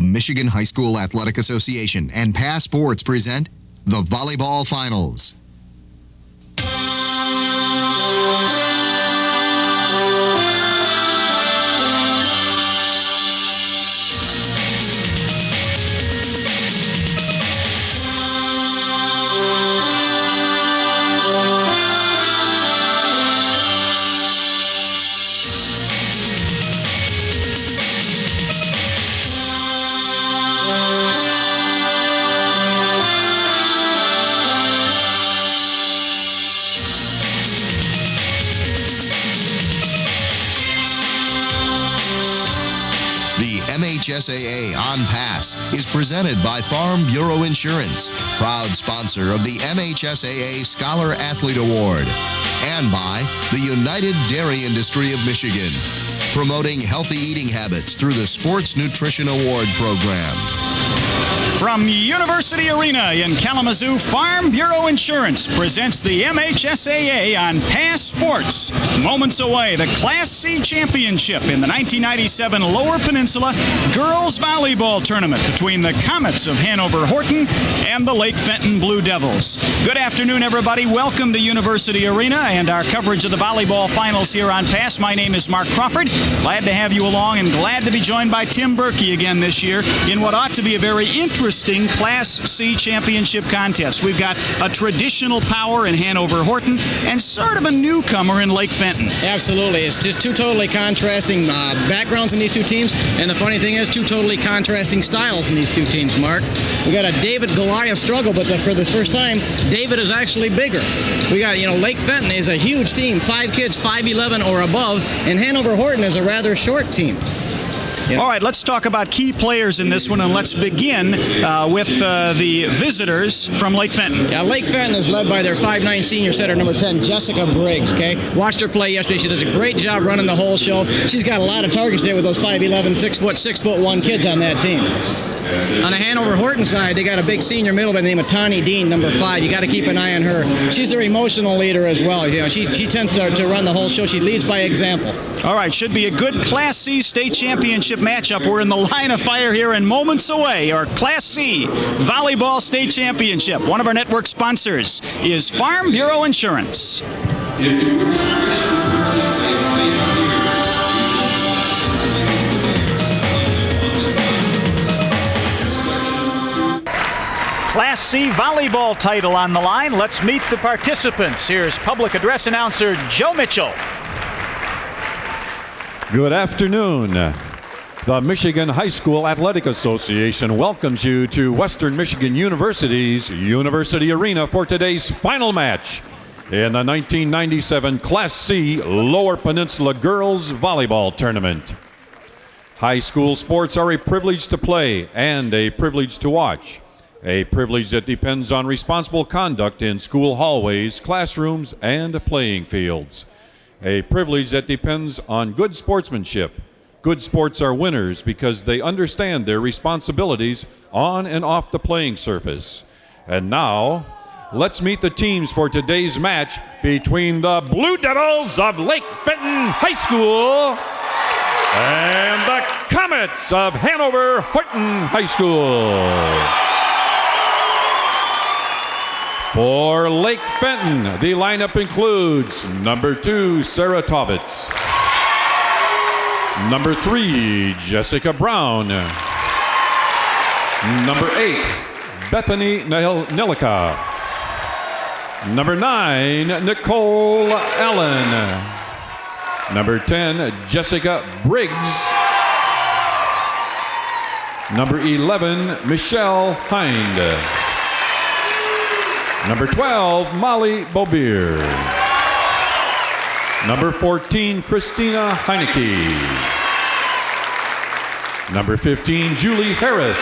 Michigan High School Athletic Association and Pass Sports present the Volleyball Finals. MHSAA On Pass is presented by Farm Bureau Insurance, proud sponsor of the MHSAA Scholar Athlete Award, and by the United Dairy Industry of Michigan, promoting healthy eating habits through the Sports Nutrition Award Program. From University Arena in Kalamazoo, Farm Bureau Insurance presents the MHSAA On Pass Sports. Moments away, the Class C Championship in the 1997 Lower Peninsula Girls Volleyball Tournament between the Comets of Hanover-Horton and the Lake Fenton Blue Devils. Good afternoon, everybody. Welcome to University Arena and our coverage of the volleyball finals here on Pass. My name is Mark Crawford. Glad to have you along and glad to be joined by Tim Berkey again this year in what ought to be a very interesting Class C Championship contest. We've got a traditional power in Hanover-Horton and sort of a newcomer in Lake Fenton. Absolutely. It's just two totally contrasting backgrounds in these two teams, and the funny thing is two totally contrasting styles in these two teams, Mark. We got a David-Goliath struggle, but for the first time, David is actually bigger. We got, Lake Fenton is a huge team, 5 kids, 5'11" or above, and Hanover-Horton is a rather short team. All right, let's talk about key players in this one, and let's begin with the visitors from Lake Fenton. Yeah, Lake Fenton is led by their 5'9" senior setter, number 10, Jessica Briggs, okay? Watched her play yesterday. She does a great job running the whole show. She's got a lot of targets there with those 5'11", 6'1" kids on that team. On the Hanover-Horton side, they got a big senior middle by the name of Tawny Dean, number 5. You got to keep an eye on her. She's their emotional leader as well. She tends to run the whole show. She leads by example. All right, should be a good Class C state championship matchup. We're in the line of fire here and moments away. Our Class C Volleyball State Championship. One of our network sponsors is Farm Bureau Insurance. Class C volleyball title on the line. Let's meet the participants. Here's public address announcer Joe Mitchell. Good afternoon. The Michigan High School Athletic Association welcomes you to Western Michigan University's University Arena for today's final match in the 1997 Class C Lower Peninsula Girls Volleyball Tournament. High school sports are a privilege to play and a privilege to watch. A privilege that depends on responsible conduct in school hallways, classrooms, and playing fields. A privilege that depends on good sportsmanship. Good sports are winners because they understand their responsibilities on and off the playing surface. And now, let's meet the teams for today's match between the Blue Devils of Lake Fenton High School and the Comets of Hanover-Horton High School. For Lake Fenton, the lineup includes number 2, Sarah Taubitz, number 3, Jessica Brown, number 8, Bethany Nilika, number 9, Nicole Allen, number 10, Jessica Briggs, number 11, Michelle Hind, number 12, Molly Bobier. Number 14, Christina Heineke. Number 15, Julie Harris.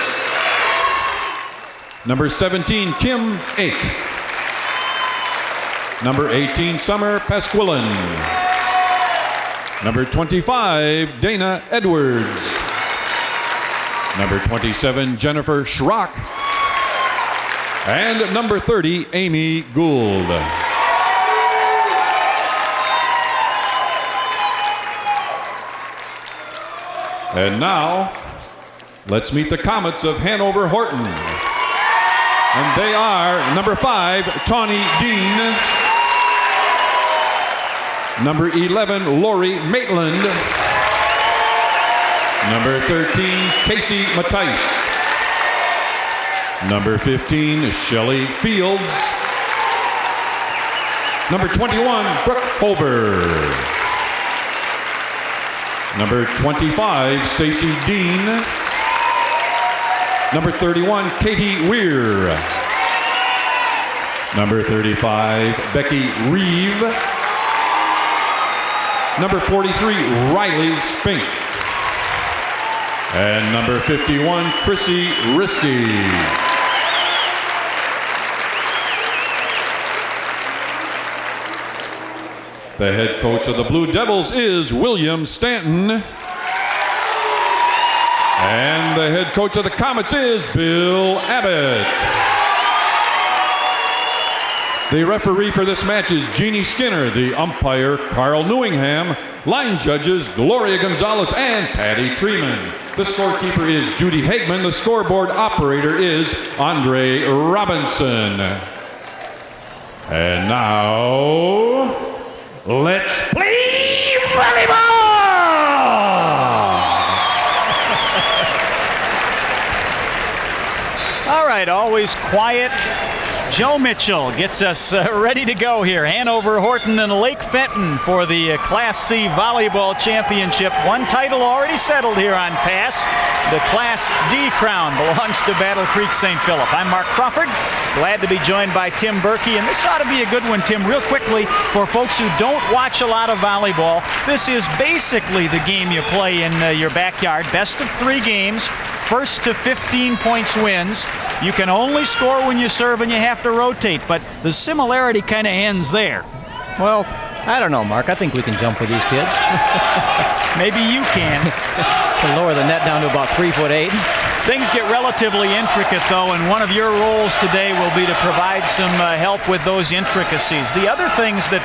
Number 17, Kim Ake. Number 18, Summer Pasquillan. Number 25, Dana Edwards. Number 27, Jennifer Schrock. And number 30, Amy Gould. And now, Let's meet the Comets of Hanover-Horton. And they are number 5, Tawny Dean. Number 11, Lori Maitland. Number 13, Casey Mattice. Number 15, Shelley Fields. Number 21, Brooke Holber. Number 25, Stacy Dean. Number 31, Katie Weir. Number 35, Becky Reeve. Number 43, Riley Spink. And number 51, Chrissy Risky. The head coach of the Blue Devils is William Stanton. And the head coach of the Comets is Bill Abbott. The referee for this match is Jeannie Skinner. The umpire, Carl Newingham. Line judges, Gloria Gonzalez and Patty Treeman. The scorekeeper is Judy Hagman. The scoreboard operator is Andre Robinson. And now, let's play volleyball! All right, always quiet. Joe Mitchell gets us ready to go here. Hanover-Horton and Lake Fenton for the Class C Volleyball Championship. One title already settled here on Pass. The Class D crown belongs to Battle Creek St. Philip. I'm Mark Crawford, glad to be joined by Tim Berkey. And this ought to be a good one, Tim. Real quickly, for folks who don't watch a lot of volleyball, this is basically the game you play in your backyard. Best of 3 games. First to 15 points wins. You can only score when you serve and you have to rotate, but the similarity kind of ends there. Well, I don't know, Mark. I think we can jump with these kids. Maybe you can. To lower the net down to about 3'8". Things get relatively intricate, though, and one of your roles today will be to provide some help with those intricacies. The other things that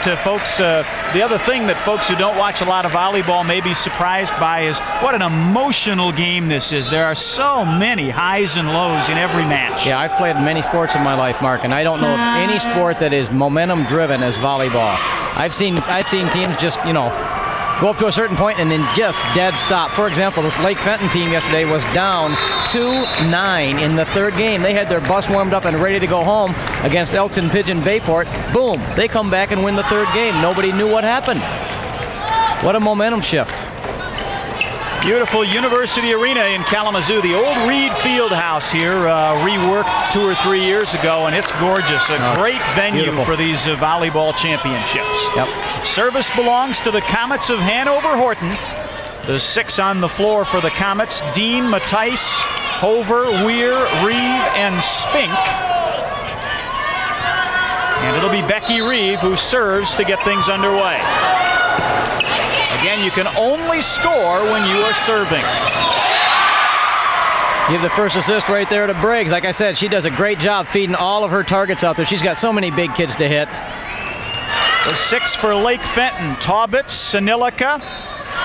folks who don't watch a lot of volleyball may be surprised by is what an emotional game this is. There are so many highs and lows in every match. Yeah, I've played many sports in my life, Mark, and I don't know of any sport that is momentum-driven as volleyball. I've seen teams just, go up to a certain point and then just dead stop. For example, this Lake Fenton team yesterday was down 2-9 in the 3rd game. They had their bus warmed up and ready to go home against Elkton-Pigeon-Bay. Boom, they come back and win the 3rd game. Nobody knew what happened. What a momentum shift. Beautiful University Arena in Kalamazoo. The old Reed Fieldhouse here, reworked 2 or 3 years ago, and it's gorgeous. A great venue beautiful for these volleyball championships. Yep. Service belongs to the Comets of Hanover-Horton. The 6 on the floor for the Comets: Dean, Mattice, Hover, Weir, Reeve, and Spink. And it'll be Becky Reeve who serves to get things underway. Again, you can only score when you are serving. Give the first assist right there to Briggs. Like I said, she does a great job feeding all of her targets out there. She's got so many big kids to hit. The 6 for Lake Fenton: Taubitz, Sanilica,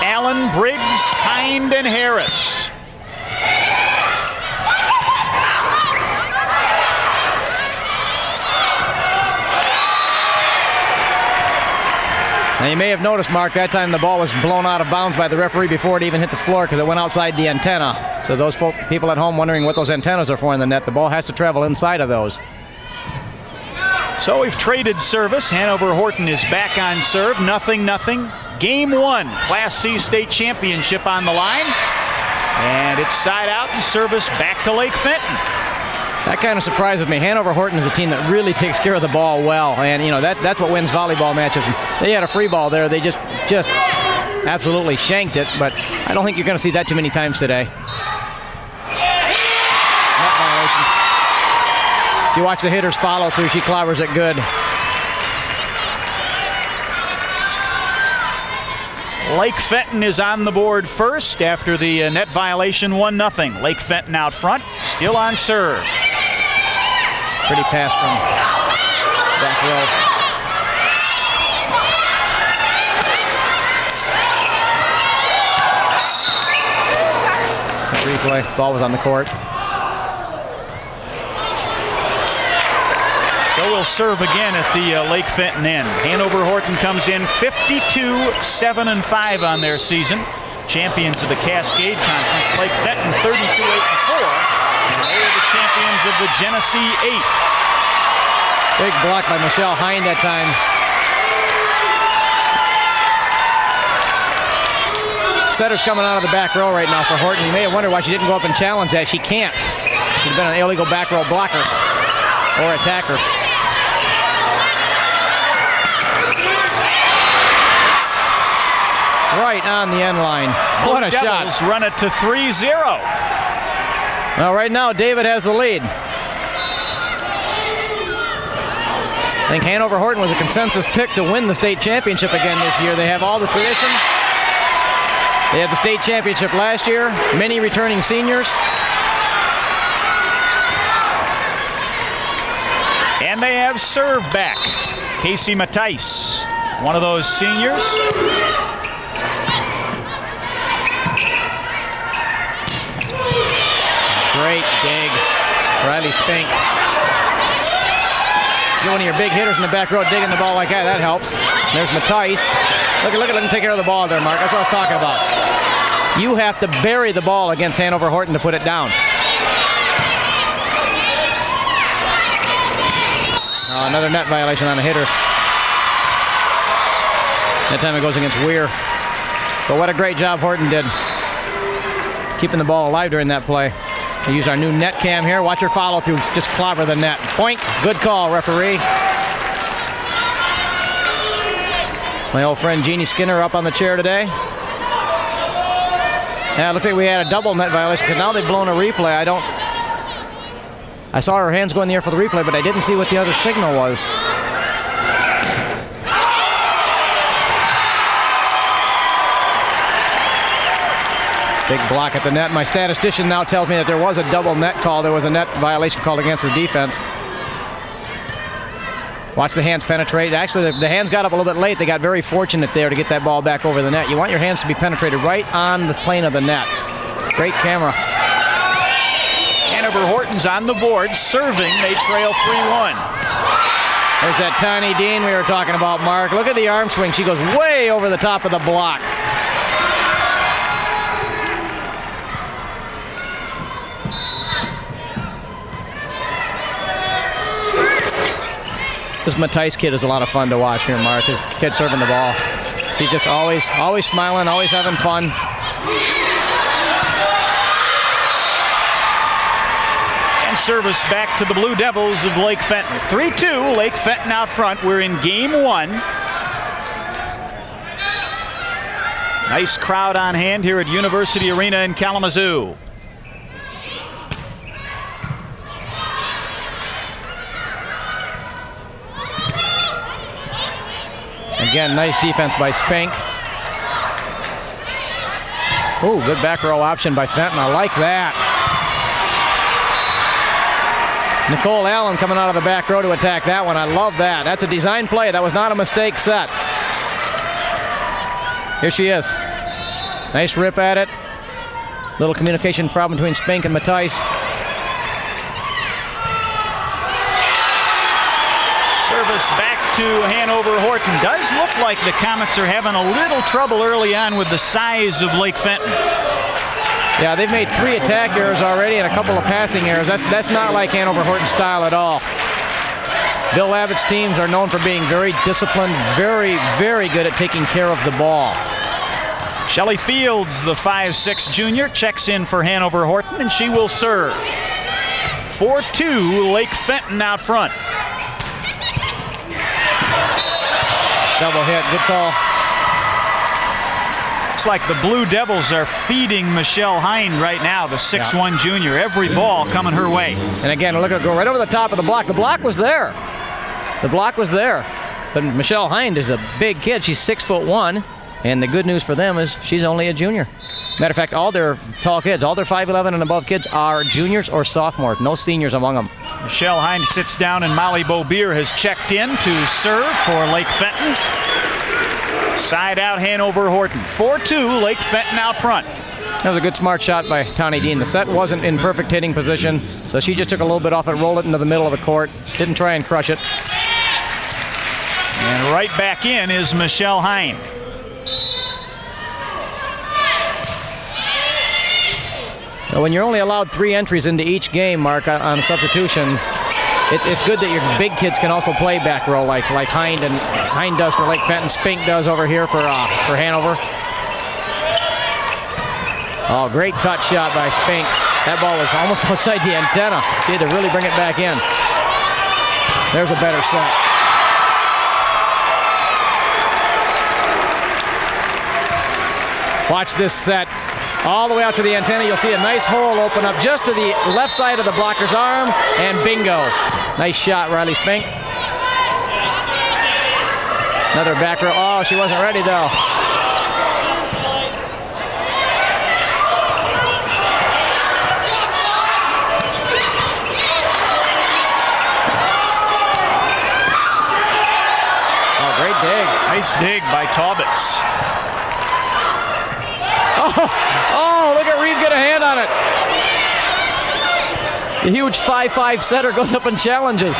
Allen, Briggs, Hind, and Harris. Now, you may have noticed, Mark, that time the ball was blown out of bounds by the referee before it even hit the floor because it went outside the antenna. So those people at home wondering what those antennas are for in the net, the ball has to travel inside of those. So we've traded service. Hanover-Horton is back on serve. 0-0. Game 1, Class C State Championship on the line. And it's side out and service back to Lake Fenton. That kind of surprises me. Hanover-Horton is a team that really takes care of the ball well, and that's what wins volleyball matches. And they had a free ball there. They just absolutely shanked it, but I don't think you're going to see that too many times today. Net violation. If you watch the hitters follow through, she clobbers it good. Lake Fenton is on the board first after the net violation. 1-0. Lake Fenton out front, still on serve. Pretty pass from back row. replay. Ball was on the court. So we'll serve again at the Lake Fenton end. Hanover-Horton comes in 52-7-5 on their season. Champions of the Cascade Conference. Lake Fenton 32-8-4. And they are the champions of the Genesee 8. Big block by Michelle Hind that time. Setter's coming out of the back row right now for Horton. You may have wondered why she didn't go up and challenge that. She can't. She's been an illegal back row blocker or attacker. Right on the end line. What a Devils shot. Run it to 3-0. Well, right now, David has the lead. I think Hanover-Horton was a consensus pick to win the state championship again this year. They have all the tradition. They had the state championship last year. Many returning seniors. And they have serve back. Casey Mattice, one of those seniors. Great dig. Riley Spink. Get one of your big hitters in the back row digging the ball like that. That helps. There's Mattice. Look at him take care of the ball there, Mark. That's what I was talking about. You have to bury the ball against Hanover-Horton to put it down. Oh, another net violation on a hitter. That time it goes against Weir. But what a great job Horton did keeping the ball alive during that play. We use our new net cam here. Watch her follow through. Just clobber the net. Point. Good call, referee. My old friend Jeannie Skinner up on the chair today. Yeah, it looks like we had a double net violation because now they've blown a replay. I saw her hands go in the air for the replay, but I didn't see what the other signal was. Big block at the net. My statistician now tells me that there was a double net call. There was a net violation called against the defense. Watch the hands penetrate. Actually, the hands got up a little bit late. They got very fortunate there to get that ball back over the net. You want your hands to be penetrated right on the plane of the net. Great camera. Hanover-Horton's on the board, serving. They trail 3-1. There's that Tiny Dean we were talking about, Mark. Look at the arm swing. She goes way over the top of the block. This Mattice kid is a lot of fun to watch here, Mark. This kid serving the ball. She's just always smiling, always having fun. And service back to the Blue Devils of Lake Fenton. 3-2, Lake Fenton out front. We're in game one. Nice crowd on hand here at University Arena in Kalamazoo. Again, nice defense by Spink. Ooh, good back row option by Fenton. I like that. Nicole Allen coming out of the back row to attack that one. I love that. That's a design play. That was not a mistake set. Here she is. Nice rip at it. Little communication problem between Spink and Mattice. Service back to Hanover-Horton. Does look like the Comets are having a little trouble early on with the size of Lake Fenton. Yeah, they've made 3 attack errors already and a couple of passing errors. That's not like Hanover-Horton style at all. Bill Lavitt's teams are known for being very disciplined, very, very good at taking care of the ball. Shelly Fields, the 5'6" junior, checks in for Hanover-Horton, and she will serve. 4-2, Lake Fenton out front. Double hit, good call. Looks like the Blue Devils are feeding Michelle Hind right now, the 6'1" junior. Every ball coming her way. And again, look at her go right over the top of the block. The block was there. The block was there. But Michelle Hind is a big kid. She's 6'1", and the good news for them is she's only a junior. Matter of fact, all their tall kids, all their 5'11" and above kids are juniors or sophomores. No seniors among them. Michelle Hind sits down, and Molly Beaubier has checked in to serve for Lake Fenton. Side out Hanover-Horton. 4-2, Lake Fenton out front. That was a good smart shot by Tawny Dean. The set wasn't in perfect hitting position, so she just took a little bit off it, rolled it into the middle of the court. Didn't try and crush it. And right back in is Michelle Hind. So when you're only allowed 3 entries into each game, Mark, on substitution, it's good that your big kids can also play back row like Hind does for Lake Fenton, Spink does over here for Hanover. Oh, great cut shot by Spink. That ball was almost outside the antenna. She had to really bring it back in. There's a better set. Watch this set. All the way out to the antenna, you'll see a nice hole open up just to the left side of the blocker's arm, and bingo. Nice shot, Riley Spink. Another back row. Oh, she wasn't ready, though. Oh, great dig. Nice dig by Taubitz. Oh, look at Reeve get a hand on it. The huge 5'5" setter goes up and challenges.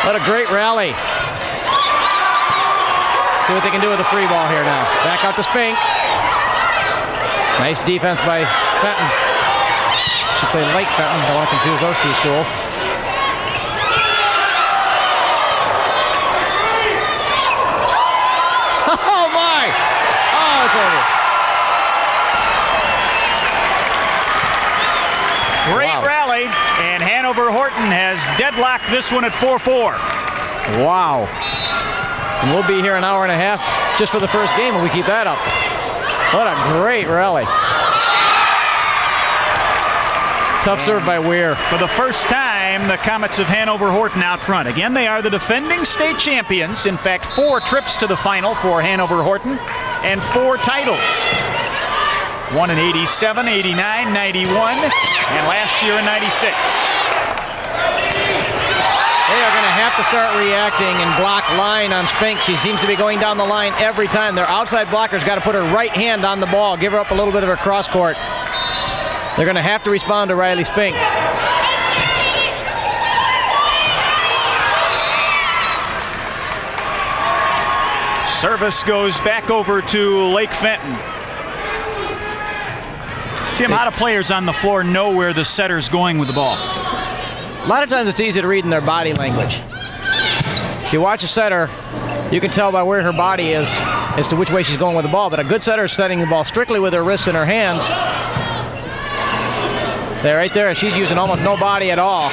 What a great rally. See what they can do with the free ball here now. Back out to Spink. Nice defense by Fenton. I should say Lake Fenton. Don't want to confuse those two schools. Oh my! Oh, it's over. Great rally, and Hanover-Horton has deadlocked this one at 4-4. Wow. And we'll be here an hour and a half just for the first game when we keep that up. What a great rally. Tough serve by Weir. For the first time, the Comets of Hanover-Horton out front. Again, they are the defending state champions. In fact, 4 trips to the final for Hanover-Horton and 4 titles. One in 87, 89, 91, and last year in 96. They are going to have to start reacting and block line on Spink. She seems to be going down the line every time. Their outside blocker's got to put her right hand on the ball, give her up a little bit of her cross court. They're going to have to respond to Riley Spink. Service goes back over to Lake Fenton. Tim, how do players on the floor know where the setter's going with the ball? A lot of times it's easy to read in their body language. If you watch a setter, you can tell by where her body is as to which way she's going with the ball, but a good setter is setting the ball strictly with her wrists and her hands. There, right there, she's using almost no body at all.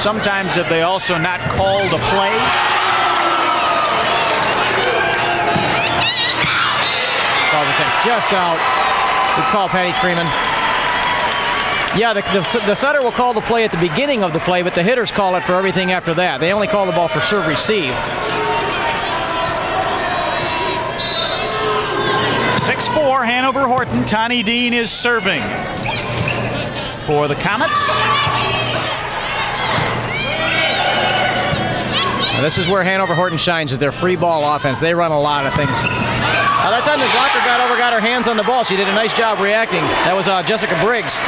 Sometimes have they also not called a play? Just out. Good call, Patty Freeman. Yeah, the setter will call the play at the beginning of the play, but the hitters call it for everything after that. They only call the ball for serve receive. 6-4, Hanover-Horton. Tawny Dean is serving for the Comets. Now, this is where Hanover-Horton shines, is their free ball offense. They run a lot of things. Now, that time the blocker got her hands on the ball. She did a nice job reacting. That was Jessica Briggs,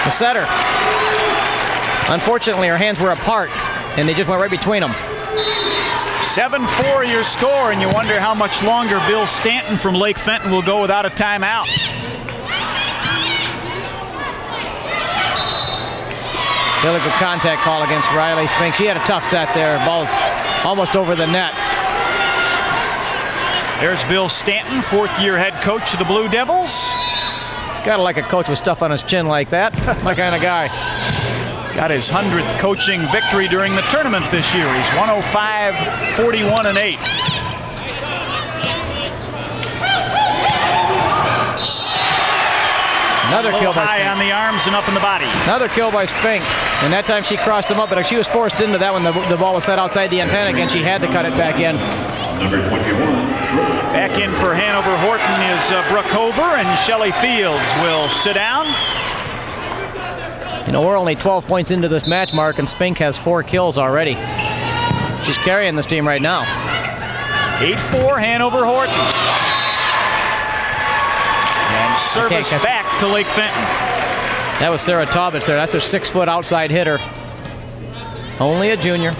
the setter. Unfortunately, her hands were apart, and they just went right between them. 7-4 your score, and you wonder how much longer Bill Stanton from Lake Fenton will go without a timeout. Really good contact call against Riley Spink. She had a tough set there. Ball's almost over the net. There's Bill Stanton, 4th-year head coach of the Blue Devils. Gotta like a coach with stuff on his chin like that. My kind of guy. Got his 100th coaching victory during the tournament this year. He's 105, 41, and 8. Another kill by high Spink. on the arms and up in the body. Another kill by Spink. And that time she crossed him up, but if she was forced into that when the ball was set outside the antenna again, she had to cut it back in. Number 21. Back in for Hanover-Horton is Brooke Hover, and Shelley Fields will sit down. You know, we're only 12 points into this match, Mark, and Spink has 4 kills already. She's carrying this team right now. 8-4 Hanover-Horton. And service back to Lake Fenton. That was Sarah Taubitz there. That's her 6-foot outside hitter. Only a junior.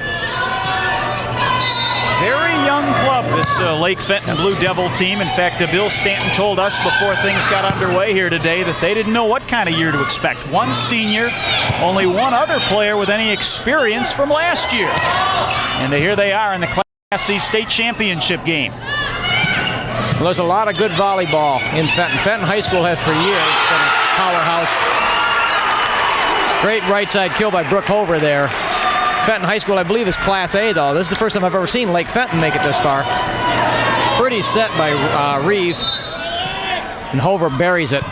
Very young club, this Lake Fenton Blue Devil team. In fact, Bill Stanton told us before things got underway here today that they didn't know what kind of year to expect. One senior, only one other player with any experience from last year. And here they are in the Class C state championship game. Well, there's a lot of good volleyball in Fenton. Fenton High School has for years been a powerhouse. Great right side kill by Brooke Hover there. Fenton High School, I believe, is Class A, though. This is the first time I've ever seen Lake Fenton make it this far. Pretty set by Reeve. And Hover buries it.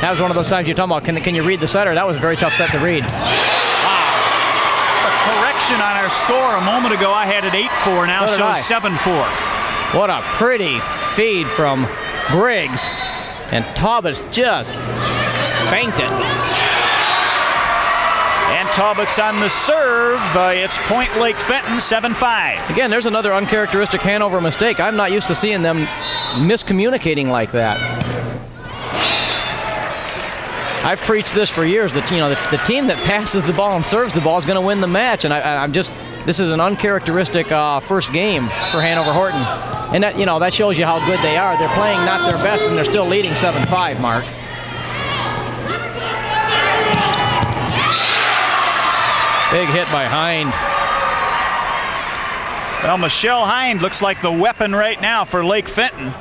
That was one of those times you're talking about, can you read the setter? That was a very tough set to read. Wow. A correction on our score. A moment ago, I had it 8-4. Now shows 7-4. What a pretty feed from Briggs. And Taubitz just spanked it. And Taubitz on the serve. It's point Lake Fenton, 7-5. Again, there's another uncharacteristic Hanover mistake. I'm not used to seeing them miscommunicating like that. I've preached this for years that the team that passes the ball and serves the ball is going to win the match, and this is an uncharacteristic first game for Hanover-Horton, and that shows you how good they are. They're playing not their best, and they're still leading 7-5. Mark. Big hit by Hind. Well, Michelle Hind looks like the weapon right now for Lake Fenton.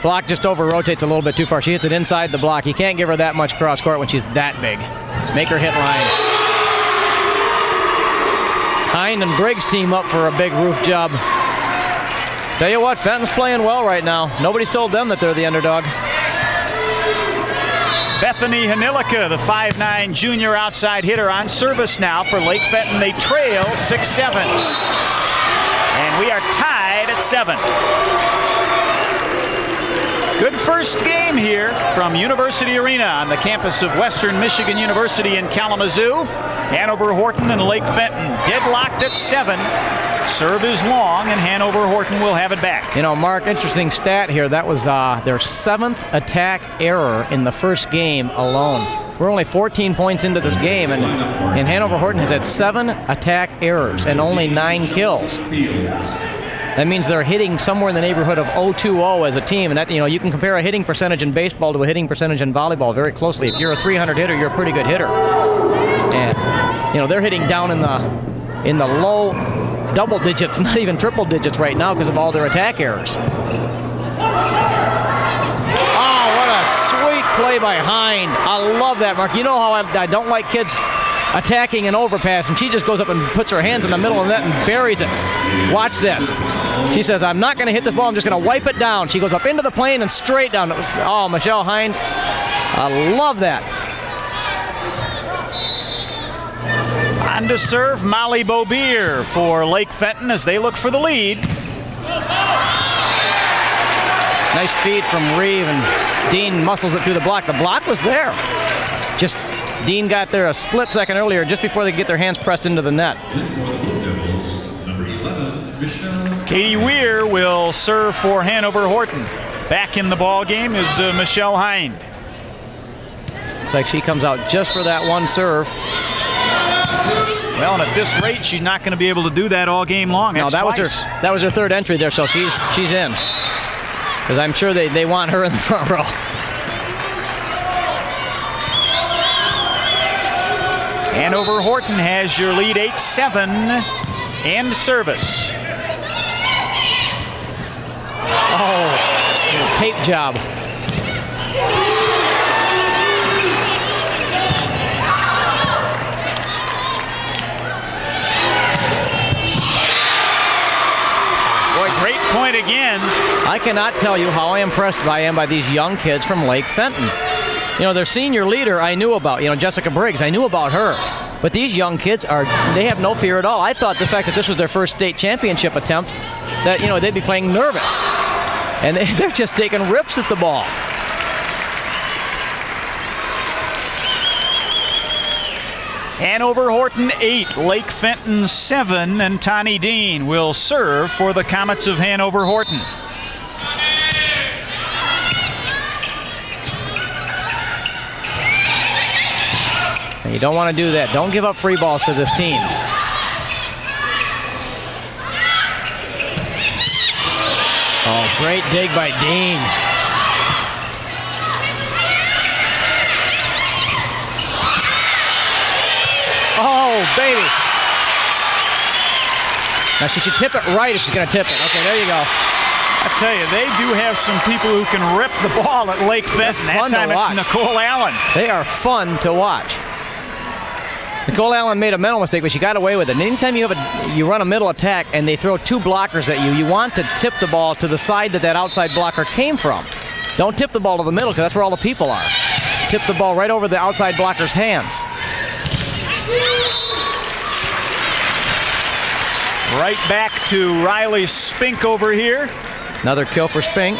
Block just over rotates a little bit too far. She hits it inside the block. You can't give her that much cross court when she's that big. Make her hit line. Hind and Briggs team up for a big roof job. Tell you what, Fenton's playing well right now. Nobody's told them that they're the underdog. Bethany Hanilika, the 5'9" junior outside hitter, on service now for Lake Fenton. They trail 6-7. And we are tied at 7. Good first game here from University Arena on the campus of Western Michigan University in Kalamazoo. Hanover-Horton and Lake Fenton deadlocked at 7. Serve is long, and Hanover-Horton will have it back. Mark, interesting stat here. That was their 7th attack error in the first game alone. We're only 14 points into this game, and Hanover-Horton has had 7 attack errors and only 9 kills. That means they're hitting somewhere in the neighborhood of 0-2-0 as a team, and that you can compare a hitting percentage in baseball to a hitting percentage in volleyball very closely. If you're a 300 hitter, you're a pretty good hitter. And they're hitting down in the low double digits, not even triple digits right now because of all their attack errors. Oh, what a sweet play by Hind. I love that, Mark. You know how I don't like kids attacking an overpass, and she just goes up and puts her hands in the middle of the net and buries it. Watch this. She says, I'm not going to hit this ball, I'm just going to wipe it down. She goes up into the plane and straight down. Oh, Michelle Hind, I love that. On to serve Molly Bobier for Lake Fenton as they look for the lead. Nice feed from Reeve, and Dean muscles it through the block. The block was there. Just Dean got there a split second earlier, just before they get their hands pressed into the net. Katie Weir will serve for Hanover-Horton. Back in the ball game is Michelle Hind. Looks like she comes out just for that one serve. Well, and at this rate, she's not going to be able to do that all game long. No, that was her third entry there, so she's in. Because I'm sure they want her in the front row. Hanover-Horton has your lead 8-7 and service. Oh, tape job. Boy, great point again. I cannot tell you how impressed I am by these young kids from Lake Fenton. Their senior leader I knew about, Jessica Briggs, I knew about her. But these young kids they have no fear at all. I thought the fact that this was their first state championship attempt, that, they'd be playing nervous. And they're just taking rips at the ball. Hanover-Horton 8, Lake Fenton 7, and Tani Dean will serve for the Comets of Hanover-Horton. You don't want to do that. Don't give up free balls to this team. Oh, great dig by Dean. Oh, baby. Now she should tip it right if she's going to tip it. Okay, there you go. I tell you, they do have some people who can rip the ball at Lake Fenton. That time it's Nicole Allen. They are fun to watch. Nicole Allen made a mental mistake, but she got away with it. And anytime you run a middle attack and they throw two blockers at you, you want to tip the ball to the side that outside blocker came from. Don't tip the ball to the middle, because that's where all the people are. Tip the ball right over the outside blocker's hands. Right back to Riley Spink over here. Another kill for Spink.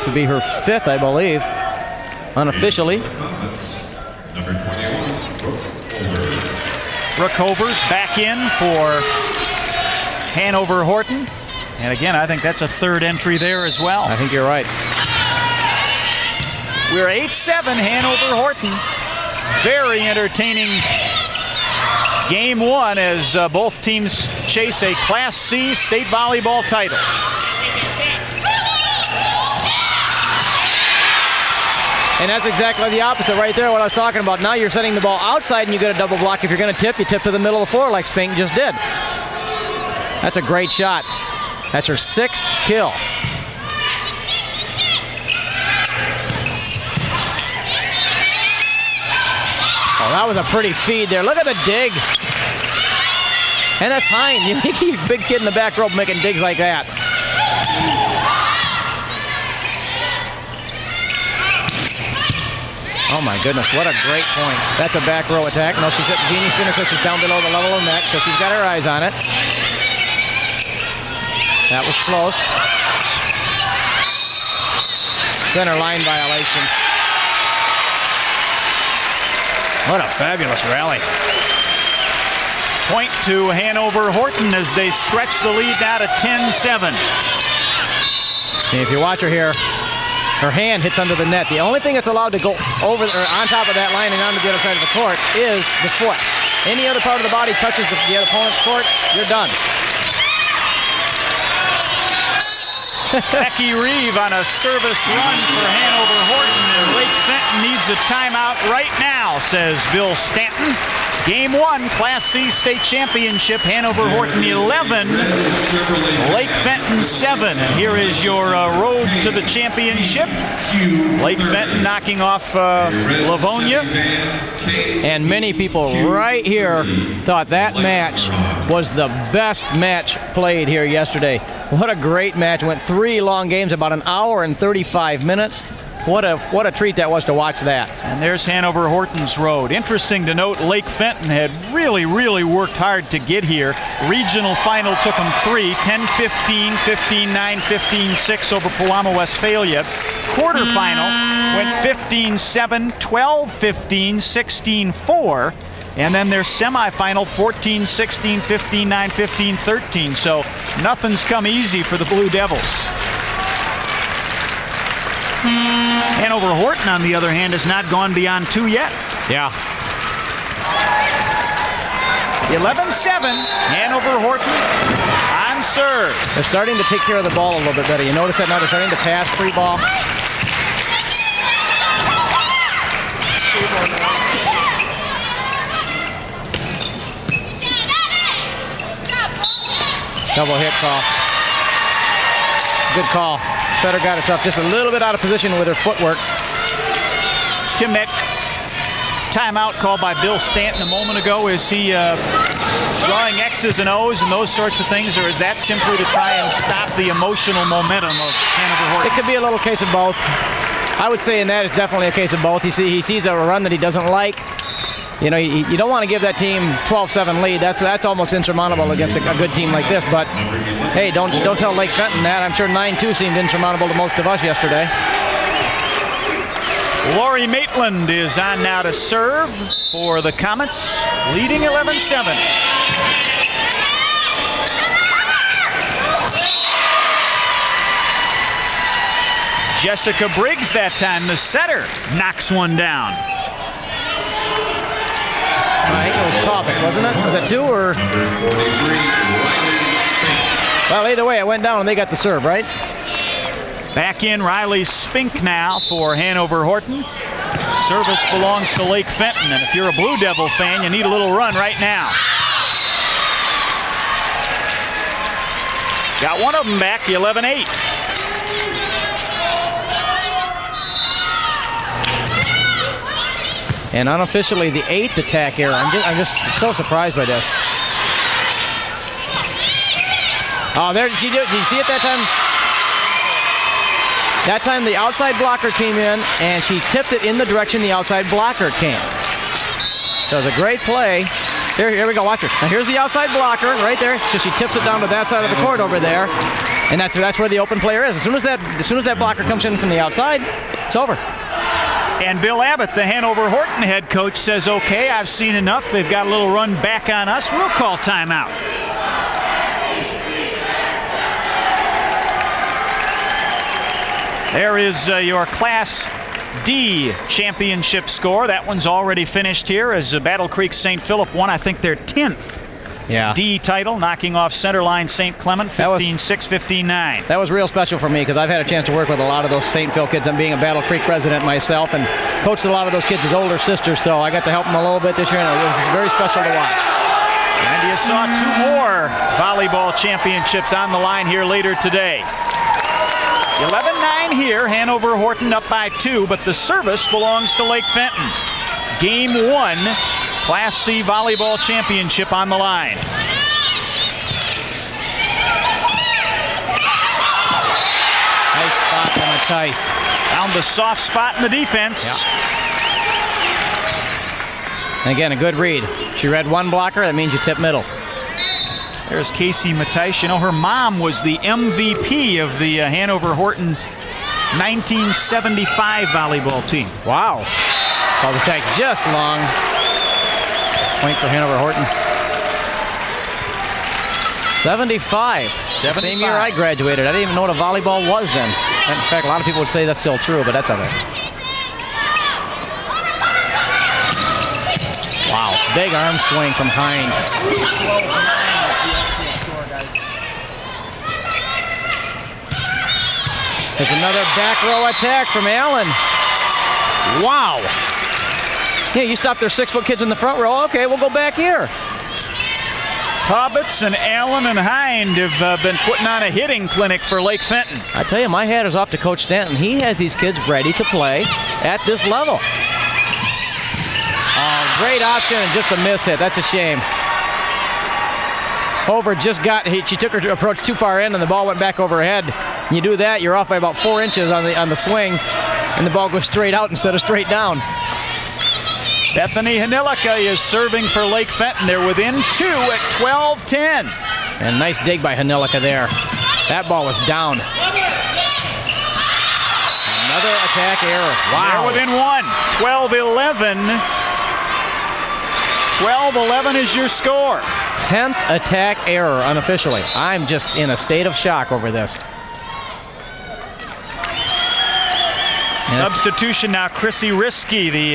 Could be her 5th, I believe, unofficially. Number 21, Brooke Hovers back in for Hanover-Horton. And again, I think that's a 3rd entry there as well. I think you're right. We're 8-7 Hanover-Horton. Very entertaining game 1 as both teams chase a Class C state volleyball title. And that's exactly the opposite right there, what I was talking about. Now you're setting the ball outside and you get a double block. If you're going to tip, you tip to the middle of the floor like Spink just did. That's a great shot. That's her 6th kill. Oh, that was a pretty feed there. Look at the dig. And that's Hine. You think you're a big kid in the back row making digs like that. Oh my goodness, what a great point. That's a back row attack. No, she's at Jeannie's spinner, so she's down below the level of the net, so she's got her eyes on it. That was close. Center line violation. What a fabulous rally. Point to Hanover-Horton as they stretch the lead now to 10-7. And if you watch her here, her hand hits under the net. The only thing that's allowed to go over or on top of that line and onto the other side of the court is the foot. Any other part of the body touches the opponent's court, you're done. Becky Reeve on a service run for Hanover-Horton, and Lake Fenton needs a timeout right now, says Bill Stanton. Game 1, Class C State Championship, Hanover-Horton 11, Lake Fenton 7. And here is your road to the championship. Lake Fenton knocking off Livonia. And many people right here thought that match was the best match played here yesterday. What a great match. Went 3 long games, about an hour and 35 minutes. What a treat that was to watch that. And there's Hanover-Horton's road. Interesting to note, Lake Fenton had really worked hard to get here. Regional final took them 3, 10-15, 15-9, 15-6 over Pewamo, Westphalia. Quarterfinal went 15-7, 12-15, 16-4. And then their semifinal, 14-16, 15-9, 15-13. So nothing's come easy for the Blue Devils. Hanover-Horton, on the other hand, has not gone beyond 2 yet. Yeah. 11-7, Hanover-Horton on serve. They're starting to take care of the ball a little bit better. You notice that now they're starting to pass free ball. Double hit call. Good call. Setter got herself just a little bit out of position with her footwork. Tim Meck, timeout called by Bill Stanton a moment ago. Is he drawing X's and O's and those sorts of things, or is that simply to try and stop the emotional momentum of Hanover-Horton? It could be a little case of both. I would say in that it's definitely a case of both. He sees a run that he doesn't like. You know, you don't want to give that team 12-7 lead. That's almost insurmountable against a good team like this. But hey, don't tell Lake Fenton that. I'm sure 9-2 seemed insurmountable to most of us yesterday. Lori Maitland is on now to serve for the Comets, leading 11-7. Jessica Briggs that time, the setter, knocks one down. I think it was Topic, wasn't it? Was it 2 or? Well, either way, it went down and they got the serve, right? Back in Riley Spink now for Hanover-Horton. Service belongs to Lake Fenton, and if you're a Blue Devil fan, you need a little run right now. Got one of them back, the 11-8. And unofficially, the 8th attack error. I'm just so surprised by this. Oh, there, did you see it that time? That time the outside blocker came in, and she tipped it in the direction the outside blocker came. So it was a great play. Here we go, watch her. Now here's the outside blocker right there. So she tips it down to that side of the court over there. And that's where the open player is. As soon as that blocker comes in from the outside, it's over. And Bill Abbott, the Hanover-Horton head coach, says, okay, I've seen enough. They've got a little run back on us. We'll call timeout. There is your Class D championship score. That one's already finished here as Battle Creek St. Philip won, I think, their 10th D title, knocking off Centerline St. Clement 15-6, 15-9. That was real special for me because I've had a chance to work with a lot of those St. Phil kids. I'm being a Battle Creek resident myself and coached a lot of those kids as older sisters, so I got to help them a little bit this year, and it was very special to watch. And you saw 2 more volleyball championships on the line here later today. 11-9 here, Hanover-Horton up by 2, but the service belongs to Lake Fenton. Game 1, Class C volleyball championship on the line. Nice spot from Mattice. Found the soft spot in the defense. Yeah. And again, a good read. She read one blocker, that means you tip middle. There's Casey Mattice. You know, her mom was the MVP of the Hanover-Horton 1975 volleyball team. Wow. Called the tag just long. Point for Hanover-Horton. 75. Same year I graduated. I didn't even know what a volleyball was then. In fact, a lot of people would say that's still true, but that's okay. Wow, big arm swing from Hind. There's another back row attack from Allen. Wow. Yeah, you stopped their 6-foot kids in the front row. Okay, we'll go back here. Taubitz and Allen and Hind have been putting on a hitting clinic for Lake Fenton. I tell you, my hat is off to Coach Stanton. He has these kids ready to play at this level. Oh, great option and just a miss hit. That's a shame. Hover just she took her approach too far in and the ball went back over her head. You do that, you're off by about 4 inches on the swing, and the ball goes straight out instead of straight down. Bethany Hanilika is serving for Lake Fenton. They're within 2 at 12-10. And nice dig by Hanilika there. That ball was down. Another attack error. Wow. They're within 1. 12-11. 12-11 is your score. 10th attack error unofficially. I'm just in a state of shock over this. Substitution now, Chrissy Risky, the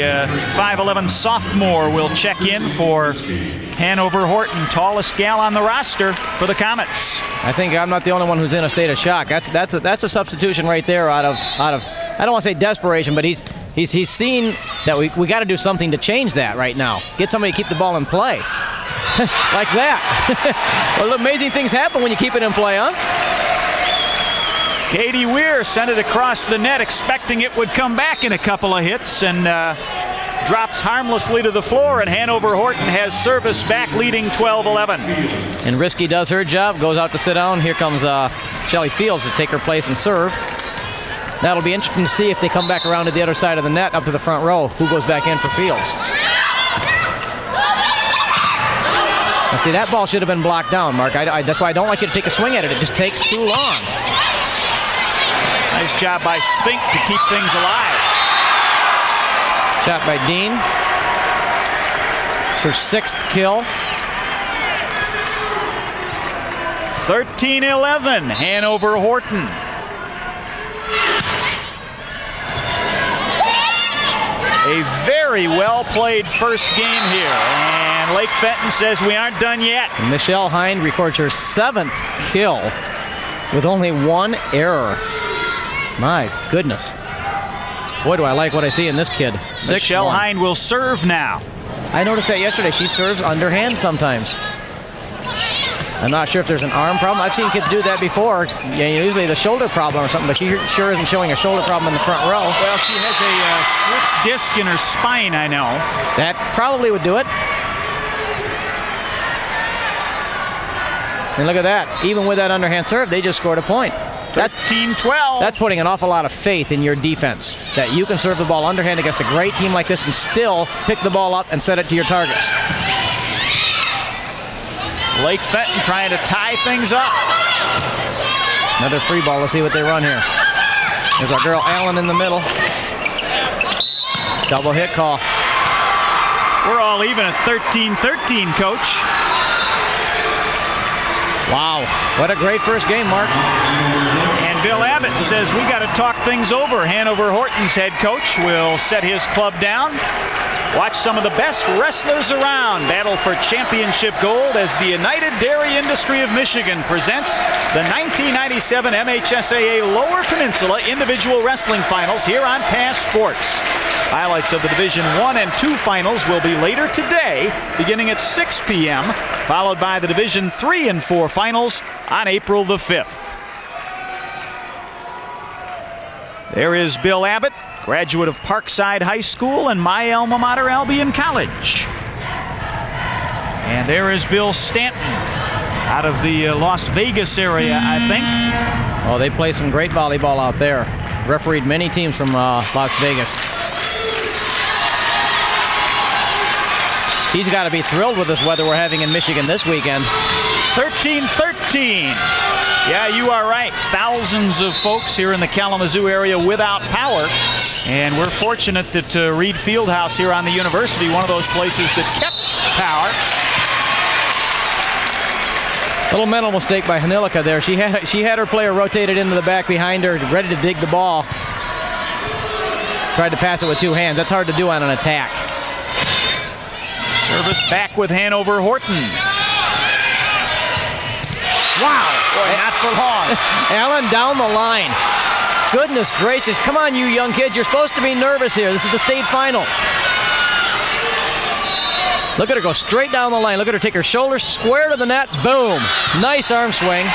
5'11 sophomore, will check in for Hanover-Horton, tallest gal on the roster for the Comets. I think I'm not the only one who's in a state of shock. That's a substitution right there out of I don't want to say desperation, but he's seen that we got to do something to change that right now. Get somebody to keep the ball in play. Like that. Well, amazing things happen when you keep it in play, huh? Katie Weir sent it across the net, expecting it would come back in a couple of hits, and drops harmlessly to the floor, and Hanover-Horton has service back, leading 12-11. And Risky does her job, goes out to sit down. Here comes Shelly Fields to take her place and serve. That'll be interesting to see if they come back around to the other side of the net, up to the front row, who goes back in for Fields. Now see, that ball should have been blocked down, Mark. That's why I don't like you to take a swing at it. It just takes too long. Nice job by Spink to keep things alive. Shot by Dean. It's her 6th kill. 13-11, Hanover-Horton. A very well-played first game here, and Lake Fenton says we aren't done yet. Michelle Hind records her 7th kill with only 1 error. My goodness. Boy, do I like what I see in this kid. Michelle Hind will serve now. I noticed that yesterday. She serves underhand sometimes. I'm not sure if there's an arm problem. I've seen kids do that before. Yeah, usually the shoulder problem or something, but she sure isn't showing a shoulder problem in the front row. Well, she has a slipped disc in her spine, I know. That probably would do it. And look at that. Even with that underhand serve, they just scored a point. 13-12. That's putting an awful lot of faith in your defense, that you can serve the ball underhand against a great team like this and still pick the ball up and set it to your targets. Lake Fenton trying to tie things up. Another free ball. Let's see what they run here. There's our girl Allen in the middle. Double hit call. We're all even at 13-13, Coach. Wow, what a great first game, Mark. And Bill Abbott says we got to talk things over. Hanover-Horton's head coach will set his club down. Watch some of the best wrestlers around battle for championship gold as the United Dairy Industry of Michigan presents the 1997 MHSAA Lower Peninsula Individual Wrestling Finals here on Pass Sports. Highlights of the Division 1 and 2 finals will be later today, beginning at 6 p.m., followed by the Division 3 and 4 finals on April the 5th. There is Bill Abbott, graduate of Parkside High School and my alma mater, Albion College. And there is Bill Stanton out of the Las Vegas area, I think. Oh, they play some great volleyball out there. Refereed many teams from Las Vegas. He's got to be thrilled with this weather we're having in Michigan this weekend. 13-13. Yeah, you are right. Thousands of folks here in the Kalamazoo area without power. And we're fortunate that Reed Fieldhouse here on the university, one of those places that kept power. Little mental mistake by Hanilika there. She had her player rotated into the back behind her, ready to dig the ball. Tried to pass it with 2 hands. That's hard to do on an attack. Service back with Hanover-Horton. Wow, boy, not for long. Allen down the line. Goodness gracious. Come on, you young kids. You're supposed to be nervous here. This is the state finals. Look at her go straight down the line. Look at her take her shoulders square to the net. Boom. Nice arm swing.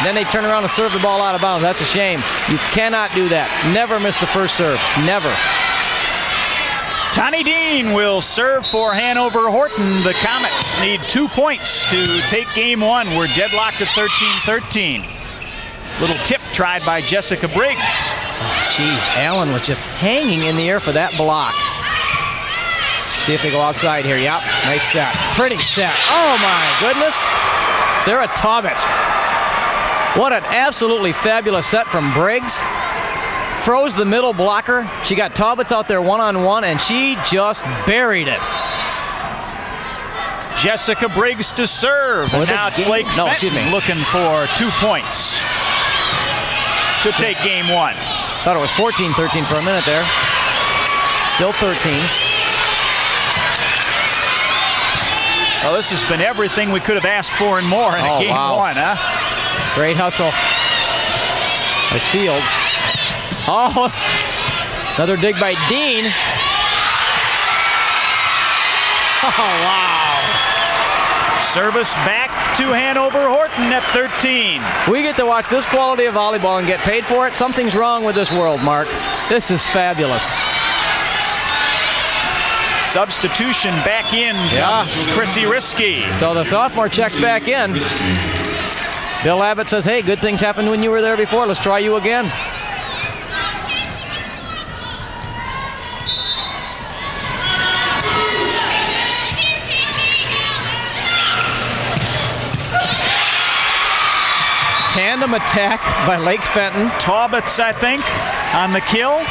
Then they turn around and serve the ball out of bounds. That's a shame. You cannot do that. Never miss the first serve. Never. Tani Dean will serve for Hanover-Horton. The Comets need 2 points to take game 1. We're deadlocked at 13-13. Little tip tried by Jessica Briggs. Jeez, Allen was just hanging in the air for that block. See if they go outside here. Yep, nice set. Pretty set. Oh my goodness. Sarah Taubit. What an absolutely fabulous set from Briggs. Froze the middle blocker. She got Taubitz out there one-on-one, and she just buried it. Jessica Briggs to serve. And now it's Lake Fenton looking for 2 points to take game 1. Thought it was 14-13 for a minute there. Still 13s. Well, this has been everything we could have asked for and more in a game 1, huh? Great hustle by Fields. Oh, another dig by Dean. Oh, wow. Service back to Hanover-Horton at 13. We get to watch this quality of volleyball and get paid for it. Something's wrong with this world, Mark. This is fabulous. Substitution back in comes Chrissy Risky. So the sophomore checks back in. Bill Abbott says, hey, good things happened when you were there before. Let's try you again. Tandem attack by Lake Fenton. Taubitz, I think, on the kill.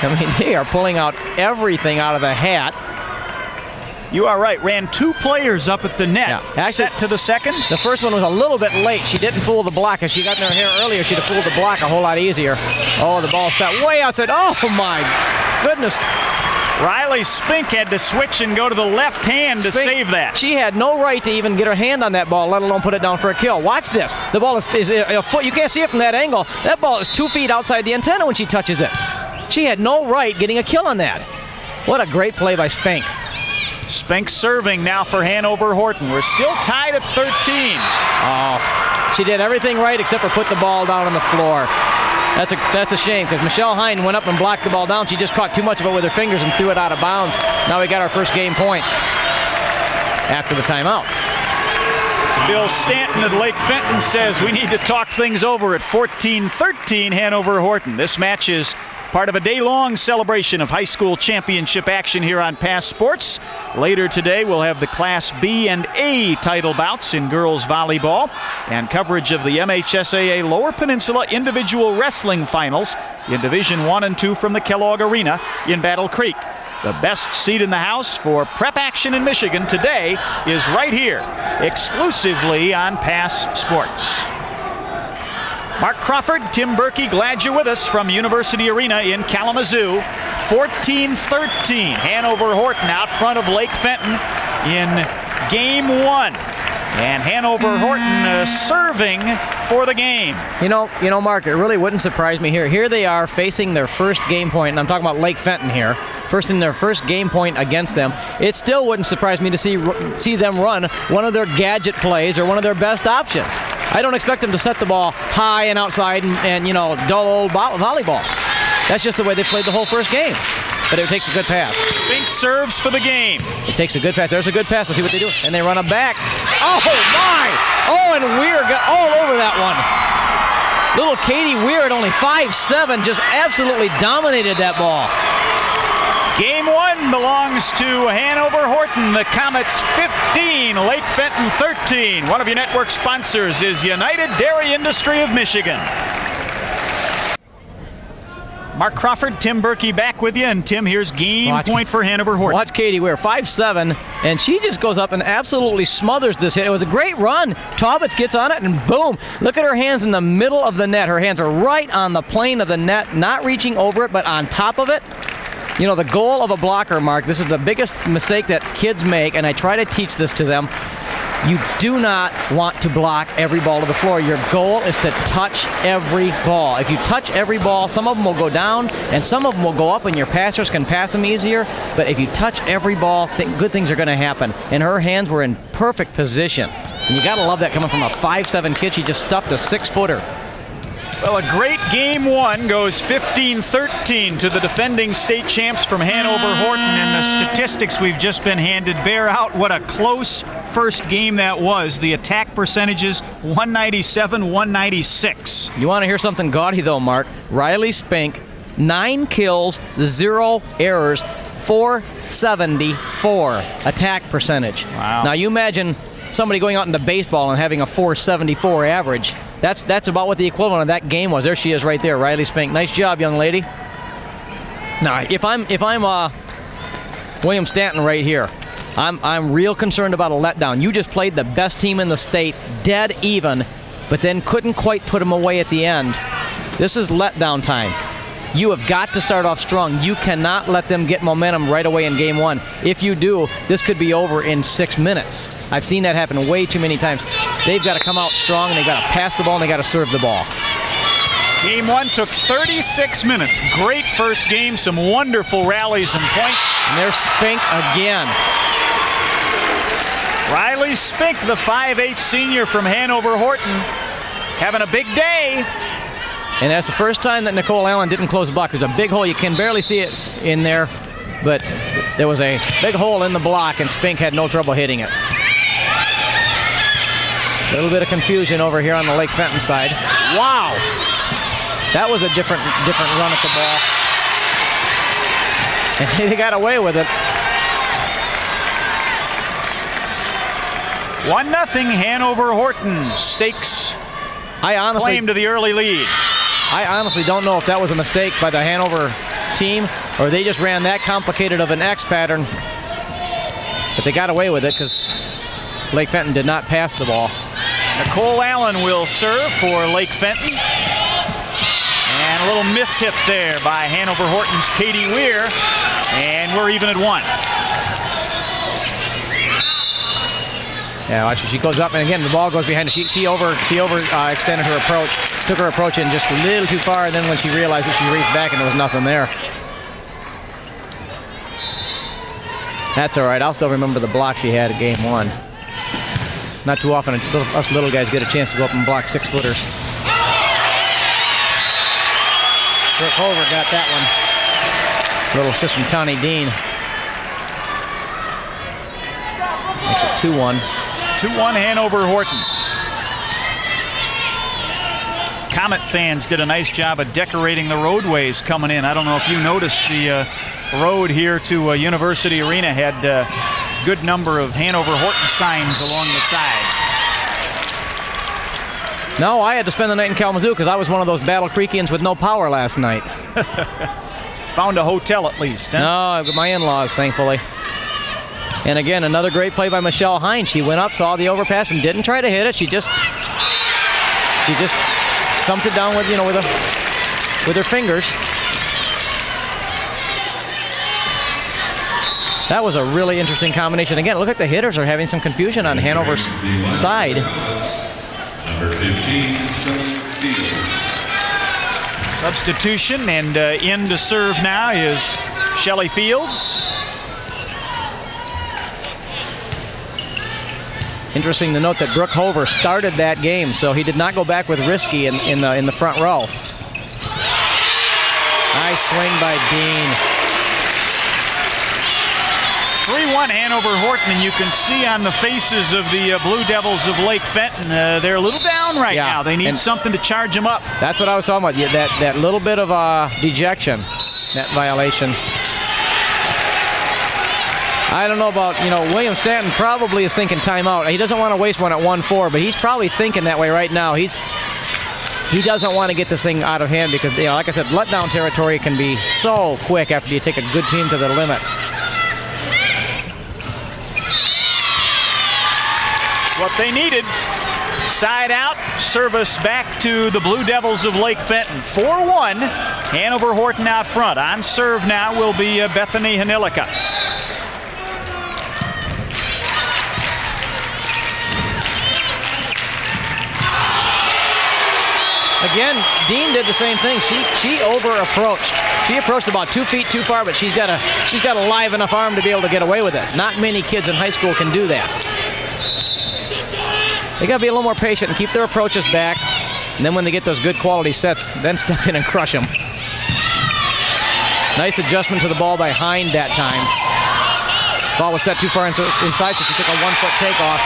I mean, they are pulling out everything out of the hat. You are right. Ran 2 players up at the net. Yeah. Actually, set to the second. The first one was a little bit late. She didn't fool the block. If she got in her hair earlier, she'd have fooled the block a whole lot easier. Oh, the ball set way outside. Oh, my goodness. Riley Spink had to switch and go to the left hand to save that. She had no right to even get her hand on that ball, let alone put it down for a kill. Watch this. The ball is a foot. You can't see it from that angle. That ball is 2 feet outside the antenna when she touches it. She had no right getting a kill on that. What a great play by Spink. Spink serving now for Hanover-Horton. We're still tied at 13. Oh, she did everything right except for put the ball down on the floor. That's a shame because Michelle Hine went up and blocked the ball down. She just caught too much of it with her fingers and threw it out of bounds. Now we got our first game point after the timeout. Bill Stanton at Lake Fenton says we need to talk things over at 14-13 Hanover-Horton. This match is part of a day-long celebration of high school championship action here on Pass Sports. Later today, we'll have the Class B and A title bouts in girls volleyball and coverage of the MHSAA Lower Peninsula Individual Wrestling Finals in Division 1 and 2 from the Kellogg Arena in Battle Creek. The best seat in the house for prep action in Michigan today is right here, exclusively on Pass Sports. Mark Crawford, Tim Berkey, glad you're with us from University Arena in Kalamazoo. 14-13, Hanover-Horton out front of Lake Fenton in Game 1. And Hanover-Horton serving for the game. You know, Mark, it really wouldn't surprise me here. Here they are facing their first game point, and I'm talking about Lake Fenton here. First in their first game point against them. It still wouldn't surprise me to see them run one of their gadget plays or one of their best options. I don't expect them to set the ball high and outside and dull old volleyball. That's just the way they played the whole first game. But it takes a good pass. Spink serves for the game. It takes a good pass. There's a good pass. Let's see what they do. And they run it back. Oh, my! Oh, and Weir got all over that one. Little Katie Weir at only 5'7", just absolutely dominated that ball. Game 1 belongs to Hanover-Horton. The Comets 15, Lake Fenton 13. One of your network sponsors is United Dairy Industry of Michigan. Mark Crawford, Tim Berkey back with you. And Tim, here's game point for Hanover-Horton. Watch Katie Weir, 5'7", and she just goes up and absolutely smothers this hit. It was a great run. Taubitz gets on it, and boom. Look at her hands in the middle of the net. Her hands are right on the plane of the net, not reaching over it, but on top of it. You know, the goal of a blocker, Mark, this is the biggest mistake that kids make, and I try to teach this to them. You do not want to block every ball to the floor. Your goal is to touch every ball. If you touch every ball, some of them will go down, and some of them will go up, and your passers can pass them easier. But if you touch every ball, good things are going to happen. And her hands were in perfect position. And you got to love that coming from a 5'7" kid. She just stuffed a 6-footer. Well, a great game 1 goes 15-13 to the defending state champs from Hanover-Horton, and the statistics we've just been handed bear out what a close first game that was. The attack percentages 197-196. You want to hear something gaudy though, Mark? Riley Spink, 9 kills, 0 errors, 474 attack percentage. Wow. Now you imagine somebody going out into baseball and having a 474 average. That's about what the equivalent of that game was. There she is right there, Riley Spink. Nice job, young lady. Now, if I'm William Stanton right here, I'm real concerned about a letdown. You just played the best team in the state, dead even, but then couldn't quite put them away at the end. This is letdown time. You have got to start off strong. You cannot let them get momentum right away in game 1. If you do, this could be over in 6 minutes. I've seen that happen way too many times. They've got to come out strong, and they've got to pass the ball, and they've got to serve the ball. Game 1 took 36 minutes. Great first game, some wonderful rallies and points. And there's Spink again. Riley Spink, the 5'8" senior from Hanover-Horton, having a big day. And that's the first time that Nicole Allen didn't close the block. There's a big hole. You can barely see it in there, but there was a big hole in the block, and Spink had no trouble hitting it. A little bit of confusion over here on the Lake Fenton side. Wow! That was a different run at the ball. And they got away with it. 1-0 Hanover-Horton stakes claim to the early lead. I honestly don't know if that was a mistake by the Hanover team, or they just ran that complicated of an X pattern. But they got away with it because Lake Fenton did not pass the ball. Nicole Allen will serve for Lake Fenton. And a little mishit there by Hanover-Horton's Katie Weir. And we're even at 1. Yeah, watch, she goes up, and again, the ball goes behind her. She extended her approach, took her approach in just a little too far, and then when she realized it, she reached back, and there was nothing there. That's all right. I'll still remember the block she had at game 1. Not too often us little guys get a chance to go up and block 6-footers. Brooke Hover got that one. Little assist from Tawny Dean. Makes it 2-1. 2-1 Hanover-Horton. Comet fans did a nice job of decorating the roadways coming in. I don't know if you noticed the road here to University Arena had a good number of Hanover-Horton signs along the side. No, I had to spend the night in Kalamazoo because I was one of those Battle Creekians with no power last night. Found a hotel at least, huh? No, my in-laws, thankfully. And again, another great play by Michelle Hines. She went up, saw the overpass, and didn't try to hit it. She just thumped it down with her fingers. That was a really interesting combination. Again, look like the hitters are having some confusion on Hanover's side. Number 15, Fields. Substitution, and in to serve now is Shelley Fields. Interesting to note that Brooke Hover started that game, so he did not go back with Risky in the front row. Nice swing by Dean. 3-1 Hanover-Horton, and you can see on the faces of the Blue Devils of Lake Fenton, they're a little down right now. They need something to charge them up. That's what I was talking about, that little bit of dejection, that violation. I don't know about, William Stanton probably is thinking timeout. He doesn't want to waste one at 1-4, but he's probably thinking that way right now. He doesn't want to get this thing out of hand because, like I said, letdown territory can be so quick after you take a good team to the limit. What they needed. Side out, service back to the Blue Devils of Lake Fenton. 4-1, Hanover-Horton out front. On serve now will be Bethany Hanilika. Again, Dean did the same thing. She over-approached. She approached about 2 feet too far, but she's got a live enough arm to be able to get away with it. Not many kids in high school can do that. They got to be a little more patient and keep their approaches back. And then when they get those good quality sets, then step in and crush them. Nice adjustment to the ball by Hind that time. Ball was set too far inside, so she took a 1-foot takeoff.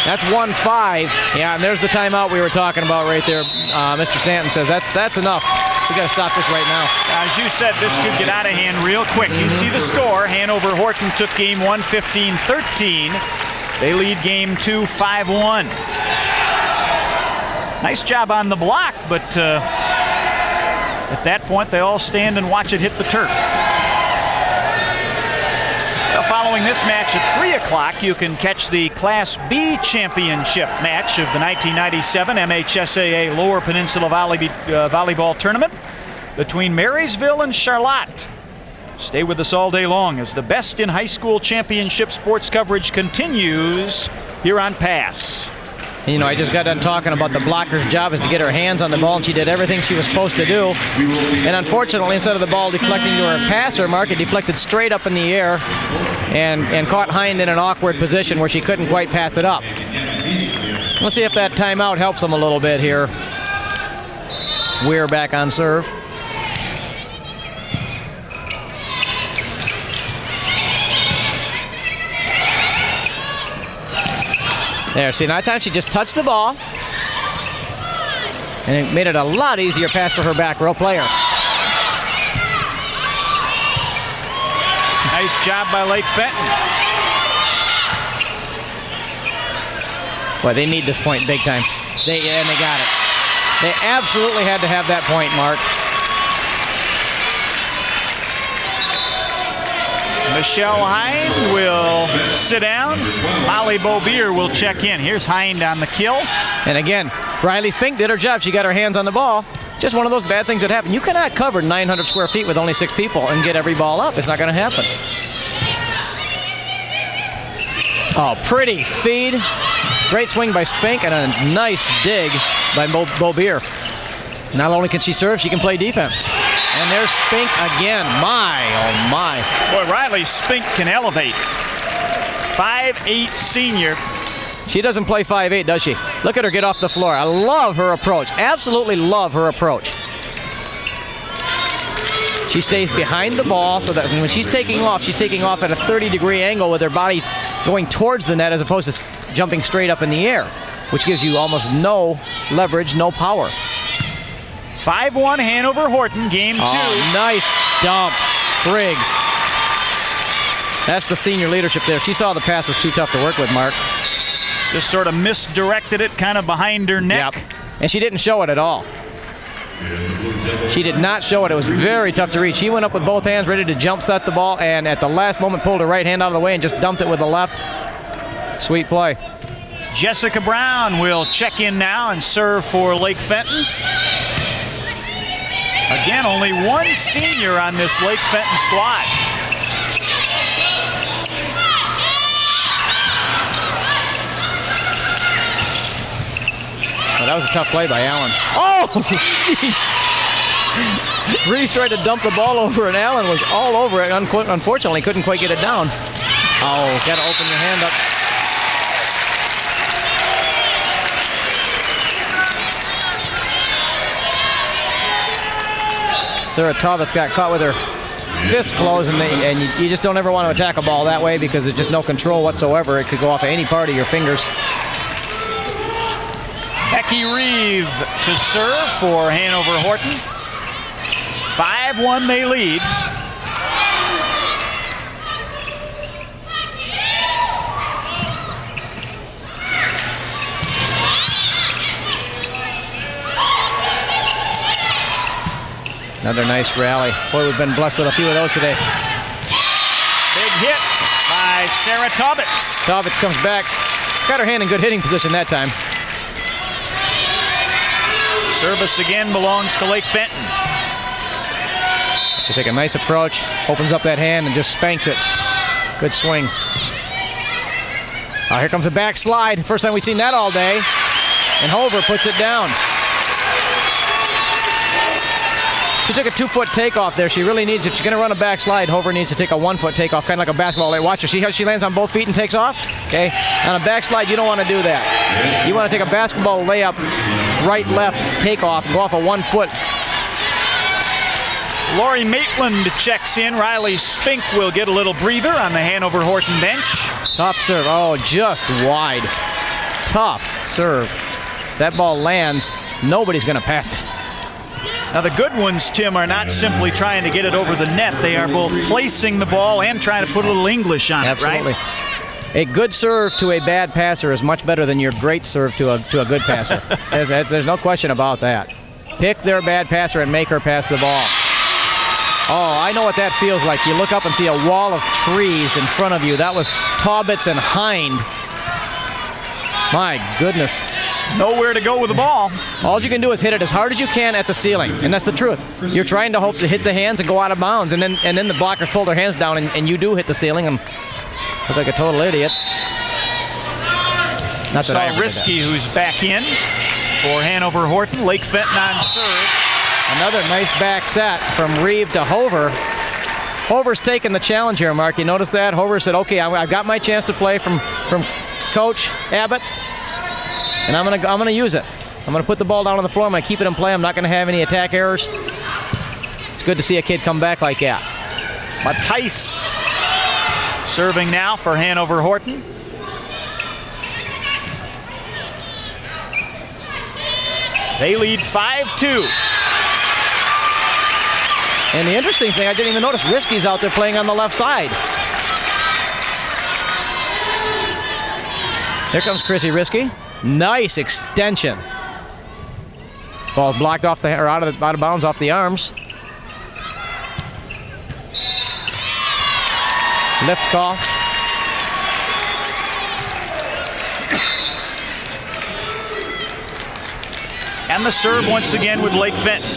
That's 1-5. Yeah, and there's the timeout we were talking about right there. Mr. Stanton says that's enough. We got to stop this right now. As you said, this could get out of hand real quick. You see the score. Hanover-Horton took game 1 15-13. They lead game 2 5-1. Nice job on the block, but at that point they all stand and watch it hit the turf. Following this match at 3 o'clock, you can catch the Class B championship match of the 1997 MHSAA Lower Peninsula Volleyball Tournament between Marysville and Charlotte. Stay with us all day long as the best in high school championship sports coverage continues here on Pass. I just got done talking about the blocker's job is to get her hands on the ball, and she did everything she was supposed to do. And unfortunately, instead of the ball deflecting to her passer mark, it deflected straight up in the air and caught Hind in an awkward position where she couldn't quite pass it up. Let's see if that timeout helps them a little bit here. Weir back on serve. There, see, that time she just touched the ball. And it made it a lot easier pass for her back row player. Nice job by Lake Fenton. Boy, they need this point big time. And they got it. They absolutely had to have that point, Mark. Michelle Hind will sit down. Molly Beaubier will check in. Here's Hind on the kill. And again, Riley Fink did her job. She got her hands on the ball. Just one of those bad things that happen. You cannot cover 900 square feet with only 6 people and get every ball up. It's not going to happen. Oh, pretty feed. Great swing by Spink and a nice dig by Beaubier. Not only can she serve, she can play defense. And there's Spink again. My, oh my. Boy, Riley Spink can elevate. 5'8" senior. She doesn't play 5'8", does she? Look at her get off the floor. I love her approach. Absolutely love her approach. She stays behind the ball so that when she's taking off at a 30-degree angle with her body going towards the net as opposed to jumping straight up in the air, which gives you almost no leverage, no power. 5-1 Hanover-Horton, game 2. Oh, nice dump, Briggs. That's the senior leadership there. She saw the pass was too tough to work with, Mark. Just sort of misdirected it kind of behind her neck. Yep. And she didn't show it at all. She did not show it. It was very tough to reach. She went up with both hands ready to jump set the ball and at the last moment pulled her right hand out of the way and just dumped it with the left. Sweet play. Jessica Brown will check in now and serve for Lake Fenton. Again, only one senior on this Lake Fenton squad. Oh, that was a tough play by Allen. Oh, jeez. Reeves tried to dump the ball over, and Allen was all over it. Unfortunately, couldn't quite get it down. Oh, got to open your hand up. Sarah Talbot's got caught with her fist closed, and you just don't ever want to attack a ball that way because there's just no control whatsoever. It could go off of any part of your fingers. Becky Reeve to serve for Hanover-Horton. 5-1 they lead. Another nice rally. Boy, we've been blessed with a few of those today. Big hit by Sarah Taubitz. Taubitz comes back. Got her hand in good hitting position that time. Service again belongs to Lake Fenton. She'll take a nice approach, opens up that hand and just spanks it. Good swing. Oh, here comes a backslide. First time we've seen that all day. And Hover puts it down. She took a 2-foot takeoff there. She really needs, if she's going to run a backslide, Hover needs to take a 1-foot takeoff, kind of like a basketball. Watch her. See how she lands on both feet and takes off? Okay. On a backslide, you don't want to do that. You want to take a basketball layup, right, left, takeoff, go off a 1 foot. Lori Maitland checks in. Riley Spink will get a little breather on the Hanover-Horton bench. Tough serve. Oh, just wide. Tough serve. If that ball lands, nobody's going to pass it. Now the good ones, Tim, are not simply trying to get it over the net. They are both placing the ball and trying to put a little English on Absolutely. it, right? A good serve to a bad passer is much better than your great serve to a good passer. There's no question about that. Pick their bad passer and make her pass the ball. Oh, I know what that feels like. You look up and see a wall of trees in front of you. That was Taubitz and Hind. My goodness. Nowhere to go with the ball. All you can do is hit it as hard as you can at the ceiling, and that's the truth. You're trying to hope to hit the hands and go out of bounds, and then the blockers pull their hands down, and you do hit the ceiling and look like a total idiot. Not that I Risky, who's back in for Hanover-Horton. Lake Fenton on serve. Another nice back set from Reeve to Hover. Hover's taking the challenge here, Mark. You notice that? Hover said, okay, I've got my chance to play from Coach Abbott, and I'm gonna use it. I'm gonna put the ball down on the floor. I'm gonna keep it in play. I'm not gonna have any attack errors. It's good to see a kid come back like that. Matthijs serving now for Hanover-Horton. They lead 5-2. And the interesting thing, I didn't even notice, Risky's out there playing on the left side. Here comes Chrissy Risky. Nice extension. Ball's blocked off or out of bounds off the arms. Lift call. And the serve once again with Lake Fenton.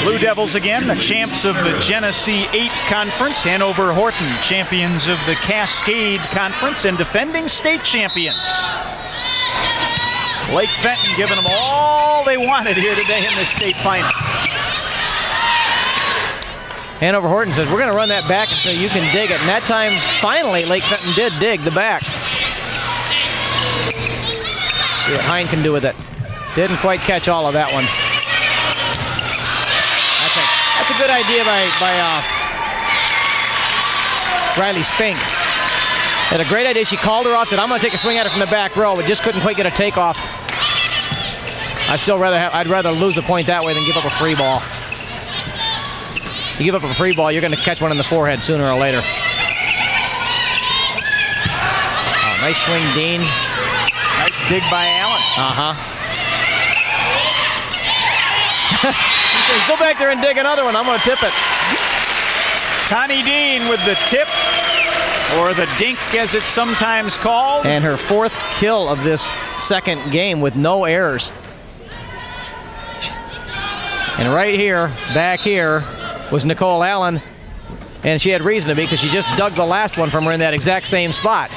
Blue Devils again, the champs of the Genesee 8 Conference. Hanover-Horton, champions of the Cascade Conference and defending state champions. Lake Fenton giving them all they wanted here today in the state final. Hanover-Horton says, we're going to run that back until you can dig it. And that time, finally, Lake Fenton did dig the back. See what Hine can do with it. Didn't quite catch all of that one. That's a good idea by Riley Spink. Had a great idea. She called her off, said, I'm going to take a swing at it from the back row, but just couldn't quite get a takeoff. I'd rather lose the point that way than give up a free ball. You give up a free ball, you're going to catch one in the forehead sooner or later. Oh, nice swing, Dean. Nice dig by Allen. He says, go back there and dig another one. I'm going to tip it. Tani Dean with the tip, or the dink as it's sometimes called. And her 4th kill of this second game with no errors. And right here, back here, was Nicole Allen. And she had reason to be because she just dug the last one from her in that exact same spot.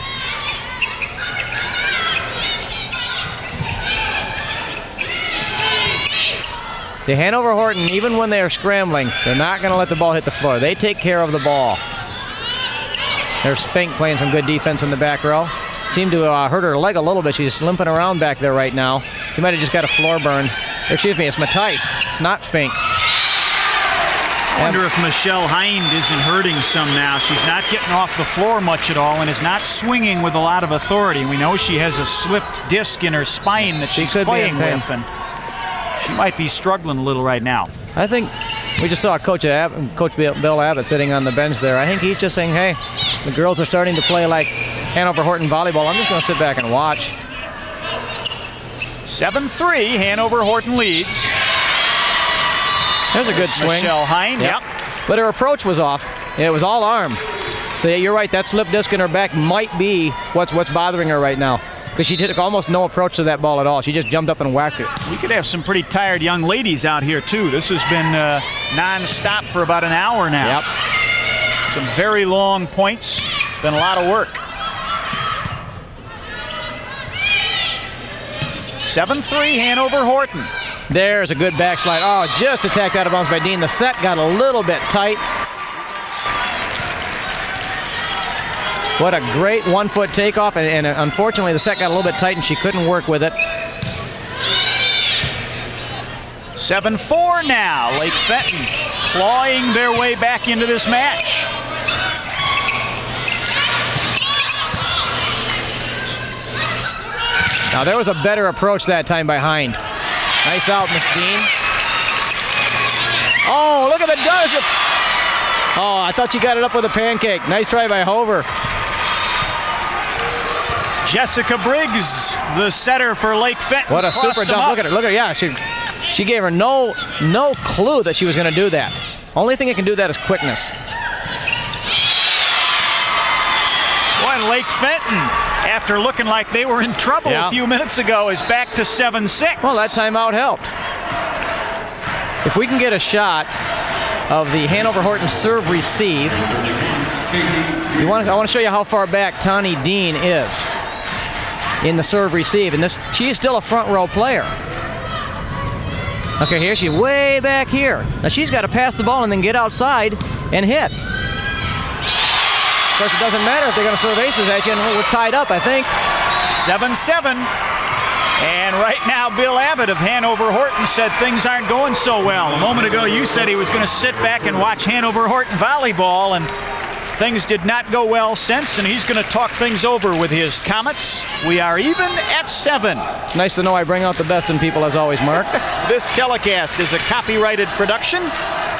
The Hanover-Horton, even when they are scrambling, they're not going to let the ball hit the floor. They take care of the ball. There's Spink playing some good defense in the back row. Seemed to hurt her leg a little bit. She's limping around back there right now. She might have just got a floor burn. Excuse me, it's Mattice. It's not Spink. I wonder if Michelle Hind isn't hurting some now. She's not getting off the floor much at all and is not swinging with a lot of authority. We know she has a slipped disc in her spine that she's playing with, and she might be struggling a little right now. I think we just saw Coach Bill Abbott sitting on the bench there. I think he's just saying, hey, the girls are starting to play like Hanover-Horton volleyball. I'm just going to sit back and watch. 7-3, Hanover-Horton leads. There's a good swing. Michelle Hind, yep. But her approach was off. It was all arm. So yeah, you're right, that slip disc in her back might be what's bothering her right now. Because she took almost no approach to that ball at all. She just jumped up and whacked it. We could have some pretty tired young ladies out here, too. This has been non-stop for about an hour now. Yep. Some very long points. Been a lot of work. 7-3, Hanover-Horton. There's a good backslide. Oh, just attacked out of bounds by Dean. The set got a little bit tight. What a great 1-foot takeoff, and unfortunately the set got a little bit tight and she couldn't work with it. 7-4 now. Lake Fenton clawing their way back into this match. Now there was a better approach that time by Hind. Nice out, Miss Dean. Oh, look at the dodge. Oh, I thought she got it up with a pancake. Nice try by Hover. Jessica Briggs, the setter for Lake Fenton. What a super dump. Look at her. Look at her. Yeah, she gave her no clue that she was going to do that. Only thing that can do that is quickness. Boy, Lake Fenton, after looking like they were in trouble a few minutes ago, is back to 7-6. Well, that timeout helped. If we can get a shot of the Hanover-Horton serve receive, I want to show you how far back Tani Dean is in the serve receive. And she's still a front row player. Okay, here she's way back here. Now she's got to pass the ball and then get outside and hit. Of course, it doesn't matter if they're going to serve aces at you, and we're tied up, I think. 7-7. And right now, Bill Abbott of Hanover-Horton said things aren't going so well. A moment ago, you said he was going to sit back and watch Hanover-Horton volleyball, and things did not go well since, and he's going to talk things over with his Comets. We are even at 7. It's nice to know I bring out the best in people, as always, Mark. This telecast is a copyrighted production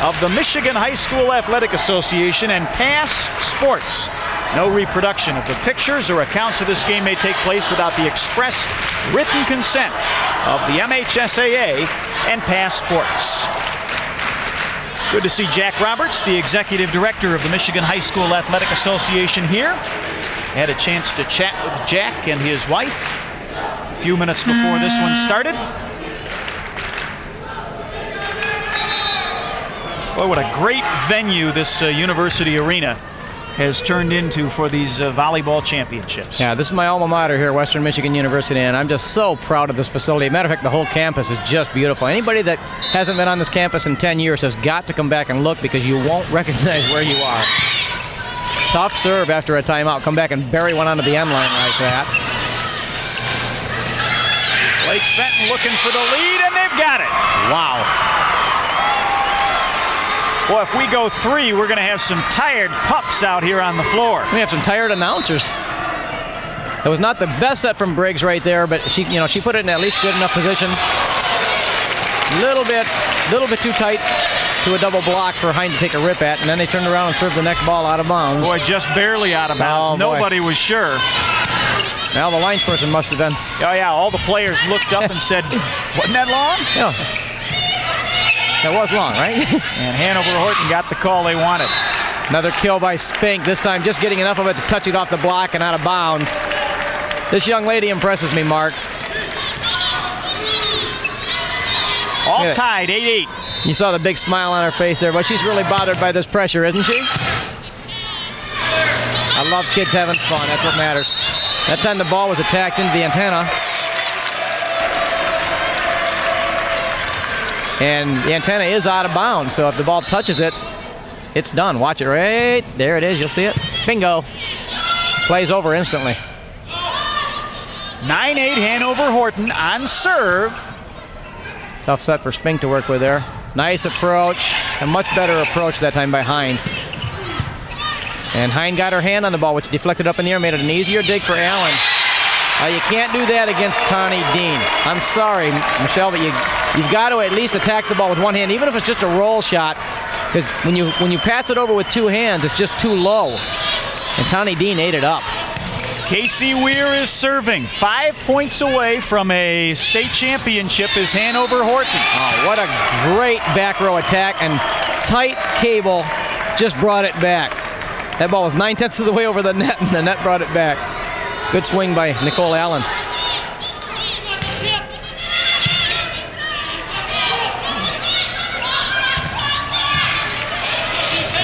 of the Michigan High School Athletic Association and Pass Sports. No reproduction of the pictures or accounts of this game may take place without the express written consent of the MHSAA and Pass Sports. Good to see Jack Roberts, the executive director of the Michigan High School Athletic Association here. Had a chance to chat with Jack and his wife a few minutes before this one started. Boy, what a great venue this University Arena has turned into for these volleyball championships. Yeah, this is my alma mater here, Western Michigan University, and I'm just so proud of this facility. Matter of fact, the whole campus is just beautiful. Anybody that hasn't been on this campus in 10 years has got to come back and look, because you won't recognize where you are. Tough serve after a timeout. Come back and bury one onto the end line like that. Lake Fenton looking for the lead, and they've got it. Wow. Boy, if we go 3, we're going to have some tired pups out here on the floor. We have some tired announcers. It was not the best set from Briggs right there, but she put it in at least good enough position. Little bit too tight to a double block for Hine to take a rip at, and then they turned around and served the next ball out of bounds. Boy, just barely out of bounds. Oh, nobody was sure. Now the linesperson must have been. Oh yeah, all the players looked up and said, wasn't that long? Yeah. That was long, right? And Hanover-Horton got the call they wanted. Another kill by Spink, this time just getting enough of it to touch it off the block and out of bounds. This young lady impresses me, Mark. All tied, 8-8. You saw the big smile on her face there, but she's really bothered by this pressure, isn't she? I love kids having fun, that's what matters. That time the ball was attacked into the antenna. And the antenna is out of bounds, so if the ball touches it, it's done. Watch it right there. It is. You'll see it. Bingo. Plays over instantly. 9-8 Hanover-Horton on serve. Tough set for Spink to work with there. Nice approach. A much better approach that time by Hine. And Hine got her hand on the ball, which deflected up in the air, made it an easier dig for Allen. You can't do that against Tawny Dean. I'm sorry, Michelle, but you've got to at least attack the ball with one hand, even if it's just a roll shot, because when you pass it over with two hands, it's just too low. And Tawny Dean ate it up. Casey Weir is serving. 5 points away from a state championship is Hanover-Horton. Oh, what a great back row attack, and tight cable just brought it back. That ball was 9/10 of the way over the net, and the net brought it back. Good swing by Nicole Allen.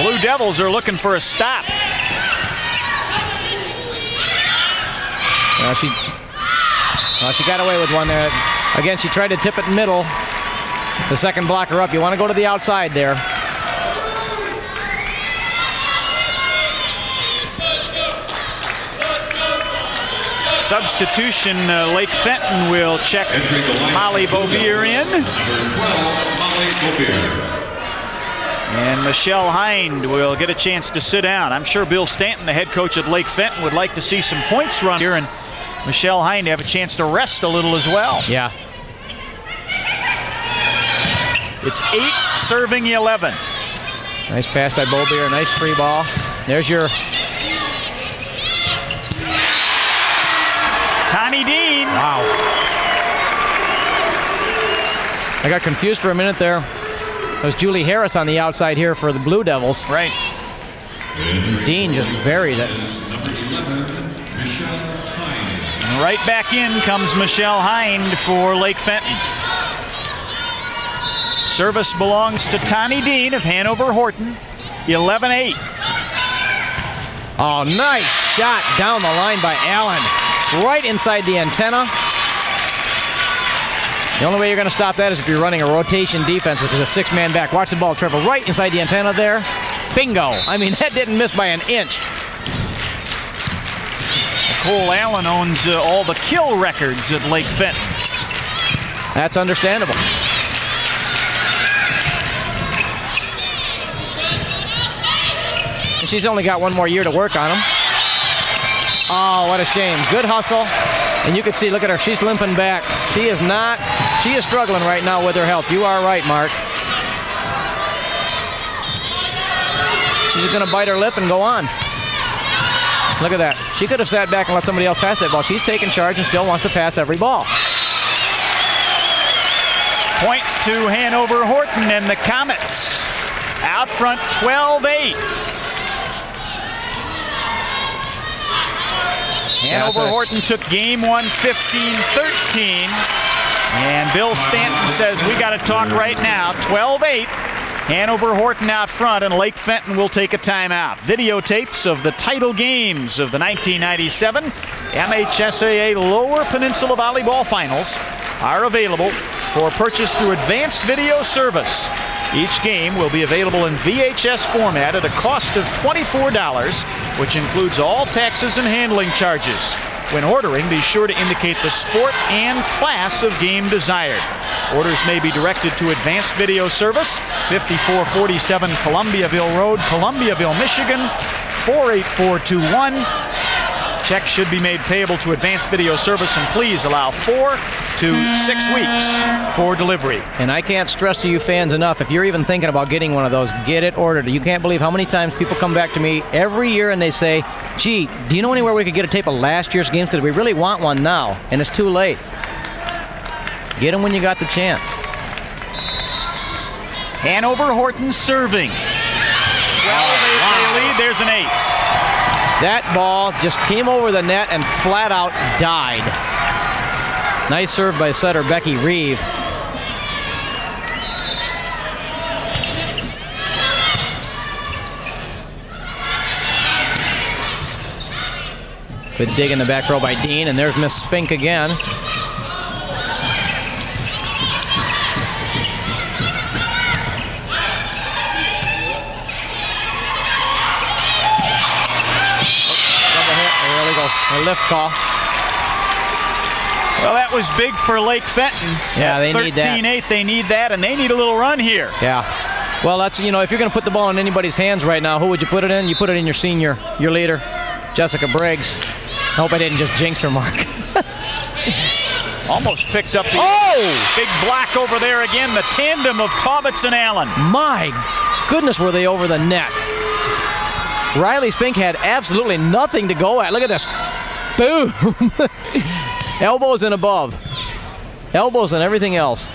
Blue Devils are looking for a stop. She got away with one there. Again, she tried to tip it middle. The second blocker up. You want to go to the outside there. Substitution, Lake Fenton will check Molly Beaubier in. Number 12, Molly Beaubier. And Michelle Hind will get a chance to sit down. I'm sure Bill Stanton, the head coach at Lake Fenton, would like to see some points run here, and Michelle Hind have a chance to rest a little as well. Yeah. It's 8 serving 11. Nice pass by Beaubier, nice free ball. There's your Tawny Dean. Wow. I got confused for a minute there. It was Julie Harris on the outside here for the Blue Devils. Right. Dean just buried it. Number 11, Michelle Hind. And right back in comes Michelle Hind for Lake Fenton. Service belongs to Tawny Dean of Hanover-Horton. 11-8. Oh, nice shot down the line by Allen. Right inside the antenna. The only way you're going to stop that is if you're running a rotation defense, which is a 6-man back. Watch the ball travel right inside the antenna there. Bingo. I mean, that didn't miss by an inch. Nicole Allen owns all the kill records at Lake Fenton. That's understandable. And she's only got one more year to work on him. Oh, what a shame. Good hustle. And you can see, look at her, she's limping back. She is struggling right now with her health. You are right, Mark. She's going to bite her lip and go on. Look at that. She could have sat back and let somebody else pass that ball. She's taking charge and still wants to pass every ball. Point to Hanover-Horton and the Comets. Out front 12-8. Hanover-Horton took game one 15-13. And Bill Stanton says we got to talk right now. 12-8. Hanover-Horton out front, and Lake Fenton will take a timeout. Videotapes of the title games of the 1997 MHSAA Lower Peninsula Volleyball Finals are available for purchase through Advanced Video Service. Each game will be available in VHS format at a cost of $24, which includes all taxes and handling charges. When ordering, be sure to indicate the sport and class of game desired. Orders may be directed to Advanced Video Service, 5447 Columbiaville Road, Columbiaville, Michigan, 48421. Check should be made payable to Advanced Video Service, and please allow 4 to 6 weeks for delivery. And I can't stress to you fans enough, if you're even thinking about getting one of those, get it ordered. You can't believe how many times people come back to me every year and they say, gee, do you know anywhere we could get a tape of last year's games? Because we really want one now, and it's too late. Get them when you got the chance. Hanover-Horton serving. 12-8 lead. There's an ace. That ball just came over the net and flat out died. Nice serve by setter Becky Reeve. Good dig in the back row by Dean, and there's Miss Spink again. A lift call. Well, that was big for Lake Fenton. Yeah, they need that. 13-8, they need that, and they need a little run here. Yeah. Well, that's, you know, if you're going to put the ball in anybody's hands right now, who would you put it in? You put it in your senior, your leader, Jessica Briggs. I hope I didn't just jinx her, Mark. Almost picked up the big block over there again, the tandem of Taubitz and Allen. My goodness, were they over the net. Riley Spink had absolutely nothing to go at. Look at this. Boom. Elbows and above. Elbows and everything else.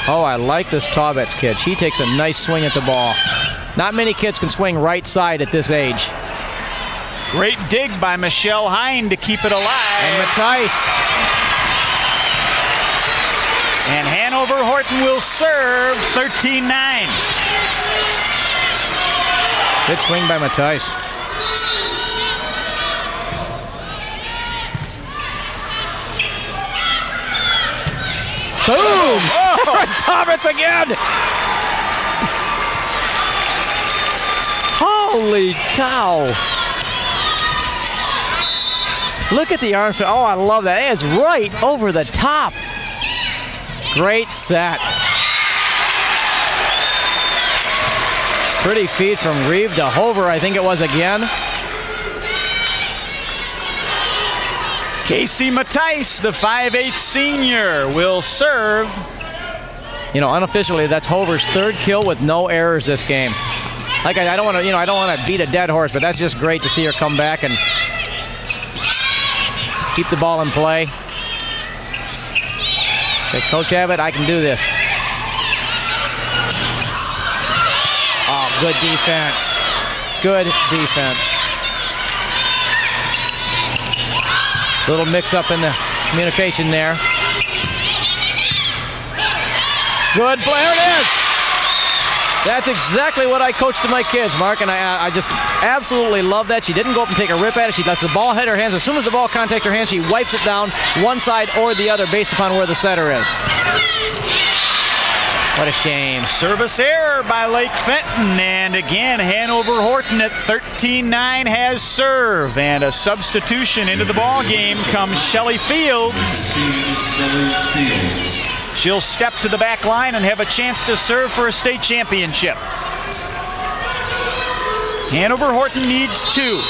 Oh, I like this Taubitz kid. She takes a nice swing at the ball. Not many kids can swing right side at this age. Great dig by Michelle Hine to keep it alive. And Matthijs. And Hanover-Horton will serve 13-9. Good swing by Matthijs. Boom! Oh. Taubitz again! Holy cow! Look at the arms. Oh, I love that. It's right over the top. Great set. Pretty feed from Reeve to Hover, I think it was again. Casey Matthijs, the 5'8" senior, will serve. You know, unofficially, that's Hover's third kill with no errors this game. Like I don't want to, I don't want to beat a dead horse, but that's just great to see her come back and keep the ball in play. Say, Coach Abbott, I can do this. Oh, good defense. Good defense. Little mix-up in the communication there. Good play. There it is. That's exactly what I coach to my kids, Mark, and I just absolutely love that. She didn't go up and take a rip at it. She lets the ball hit her hands. As soon as the ball contacts her hands, she wipes it down one side or the other based upon where the setter is. What a shame. Service error by Lake Fenton, and again, Hanover-Horton at 13-9 has serve, and a substitution into the ball game comes Shelly Fields. She'll step to the back line and have a chance to serve for a state championship. Hanover-Horton needs 2.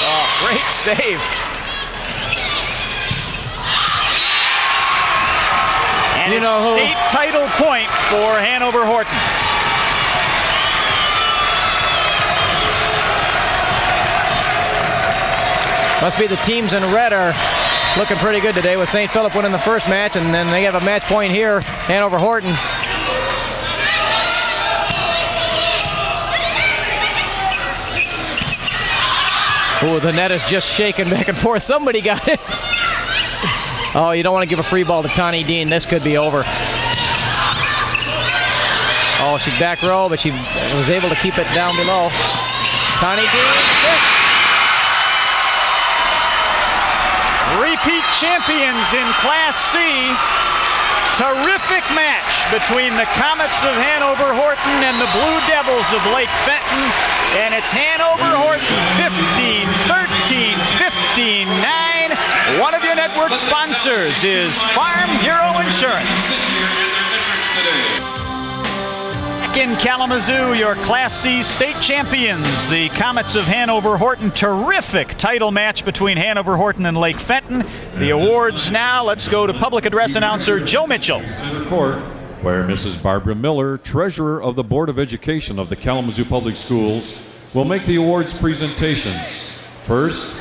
Oh, great save. And You it's know who? state title point for Hanover-Horton. Must be the teams in red are looking pretty good today, with St. Philip winning the first match, and then they have a match point here, Hanover-Horton. Oh, the net is just shaking back and forth. Somebody got it. Oh, you don't want to give a free ball to Tawny Dean. This could be over. Oh, she's back row, but she was able to keep it down below. Tawny Dean. Repeat champions in Class C. Terrific match between the Comets of Hanover-Horton and the Blue Devils of Lake Fenton. And it's Hanover-Horton 15-13, 15-9. One of your network sponsors is Farm Bureau Insurance. In Kalamazoo, your Class C state champions, the Comets of Hanover-Horton. Terrific title match between Hanover-Horton and Lake Fenton. The awards now. Let's go to public address announcer Joe Mitchell. Court, where Mrs. Barbara Miller, treasurer of the Board of Education of the Kalamazoo Public Schools, will make the awards presentations. First,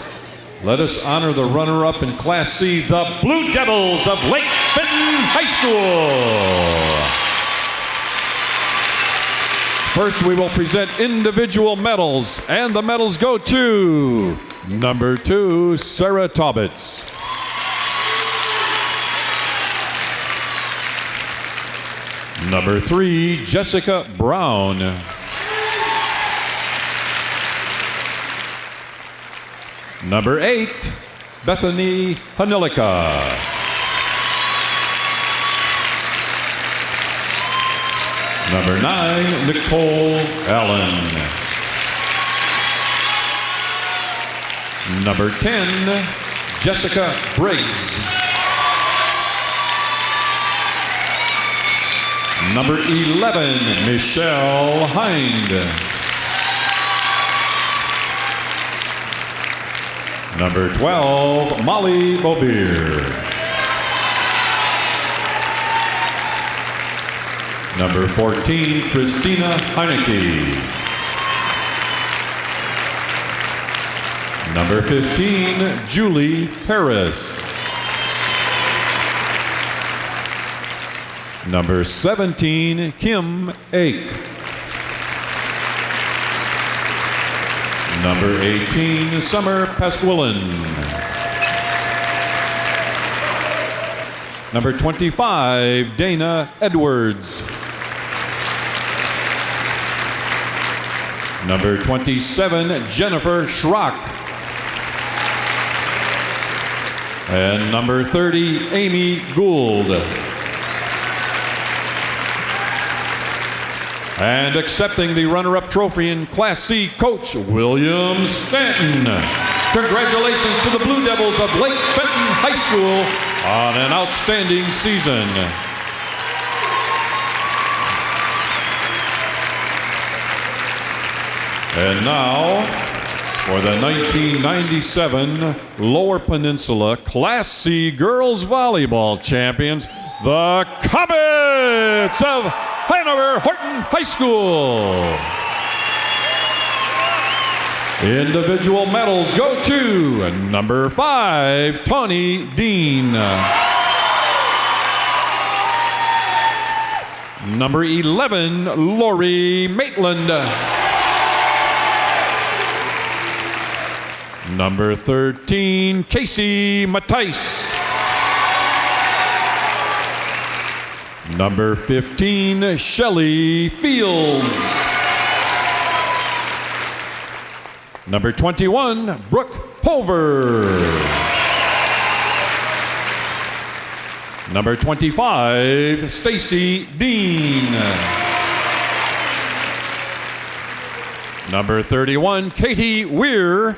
let us honor the runner-up in Class C, the Blue Devils of Lake Fenton High School. First, we will present individual medals, and the medals go to number 2, Sarah Taubitz. Number 3, Jessica Brown. Number 8, Bethany Hanilika. Number 9, Nicole Allen. Number 10, Jessica Briggs. Number 11, Michelle Hind. Number 12, Molly Bobier. Number 14, Christina Heineke. Number 15, Julie Harris. Number 17, Kim Ake. Number 18, Summer Pasquillen. Number 25, Dana Edwards. Number 27, Jennifer Schrock. And number 30, Amy Gould. And accepting the runner-up trophy in Class C, Coach William Stanton. Congratulations to the Blue Devils of Lake Fenton High School on an outstanding season. And now, for the 1997 Lower Peninsula Class C Girls Volleyball Champions, the Comets of Hanover-Horton High School. Individual medals go to number 5, Tawny Dean. Number 11, Lori Maitland. Number 13, Casey Mattice. Number 15, Shelley Fields. Number 21, Brooke Pulver. Number 25, Stacy Dean. Number 31, Katie Weir.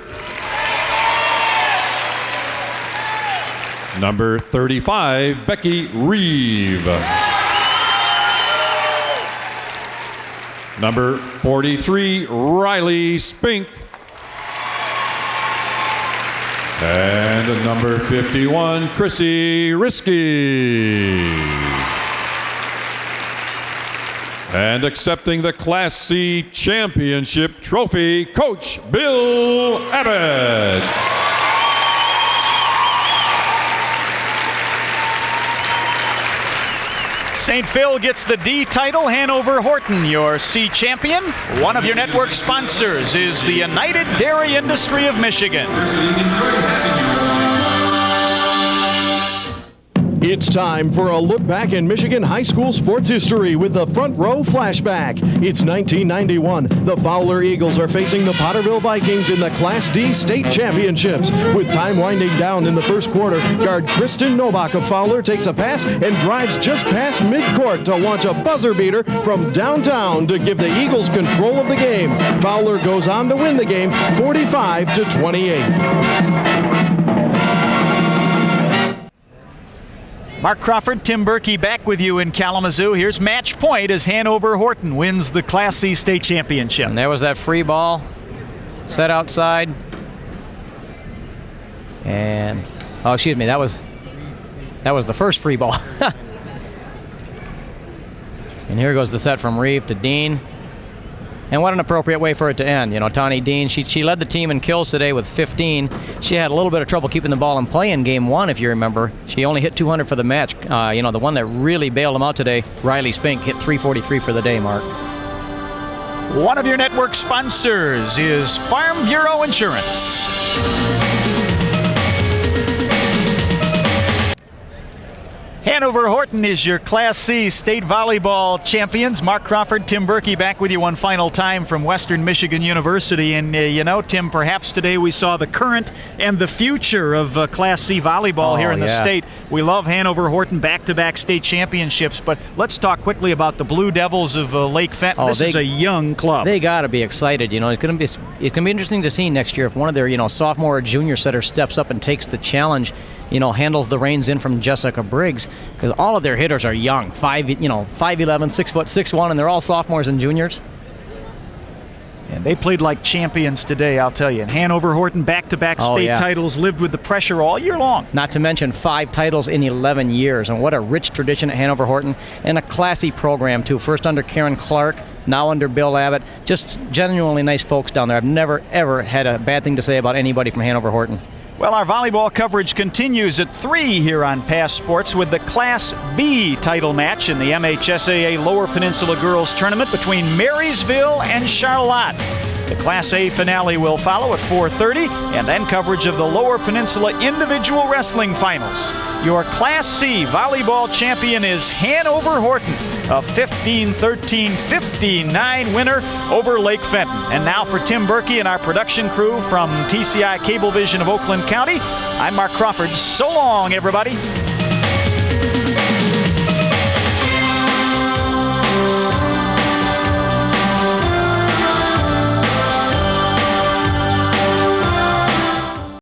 Number 35, Becky Reeve. Number 43, Riley Spink. And number 51, Chrissy Risky. And accepting the Class C championship trophy, Coach Bill Abbott. St. Phil gets the D title. Hanover-Horton, your C champion. One of your network sponsors is the United Dairy Industry of Michigan. It's time for a look back in Michigan high school sports history with the Front Row Flashback. It's 1991. The Fowler Eagles are facing the Potterville Vikings in the Class D state championships. With time winding down in the first quarter, guard Kristen Novak of Fowler takes a pass and drives just past midcourt to launch a buzzer beater from downtown to give the Eagles control of the game. Fowler goes on to win the game 45-28. Mark Crawford, Tim Berkey back with you in Kalamazoo. Here's match point as Hanover-Horton wins the Class C state championship. And there was that free ball set outside. And, oh, excuse me, that was the first free ball. And here goes the set from Reeve to Dean. And what an appropriate way for it to end. You know, Tawny Dean, she led the team in kills today with 15. She had a little bit of trouble keeping the ball in play in game one, if you remember. She only hit 200 for the match. You know, the one that really bailed them out today, Riley Spink, hit 343 for the day, Mark. One of your network sponsors is Farm Bureau Insurance. Hanover-Horton is your Class C state volleyball champions. Mark Crawford, Tim Berkey back with you one final time from Western Michigan University. And you know, Tim, perhaps today we saw the current and the future of Class C volleyball here in the state. We love Hanover-Horton back-to-back state championships, but let's talk quickly about the Blue Devils of Lake Fenton. This is a young club. They got to be excited. You know, it's going to be interesting to see next year if one of their, you know, sophomore or junior setters steps up and takes the challenge. You know, handles the reins in from Jessica Briggs, because all of their hitters are young, 5'11", 6'1", and they're all sophomores and juniors. And they played like champions today, I'll tell you. And Hanover-Horton back-to-back state titles, lived with the pressure all year long. Not to mention 5 titles in 11 years, and what a rich tradition at Hanover-Horton, and a classy program too. First under Karen Clark, now under Bill Abbott. Just genuinely nice folks down there. I've never ever had a bad thing to say about anybody from Hanover-Horton. Well, our volleyball coverage continues at 3 here on Pass Sports with the Class B title match in the MHSAA Lower Peninsula Girls Tournament between Marysville and Charlotte. The Class A finale will follow at 4:30, and then coverage of the Lower Peninsula Individual Wrestling Finals. Your Class C volleyball champion is Hanover-Horton, a 15-13-59 winner over Lake Fenton. And now for Tim Berkey and our production crew from TCI Cablevision of Oakland County, I'm Mark Crawford. So long, everybody.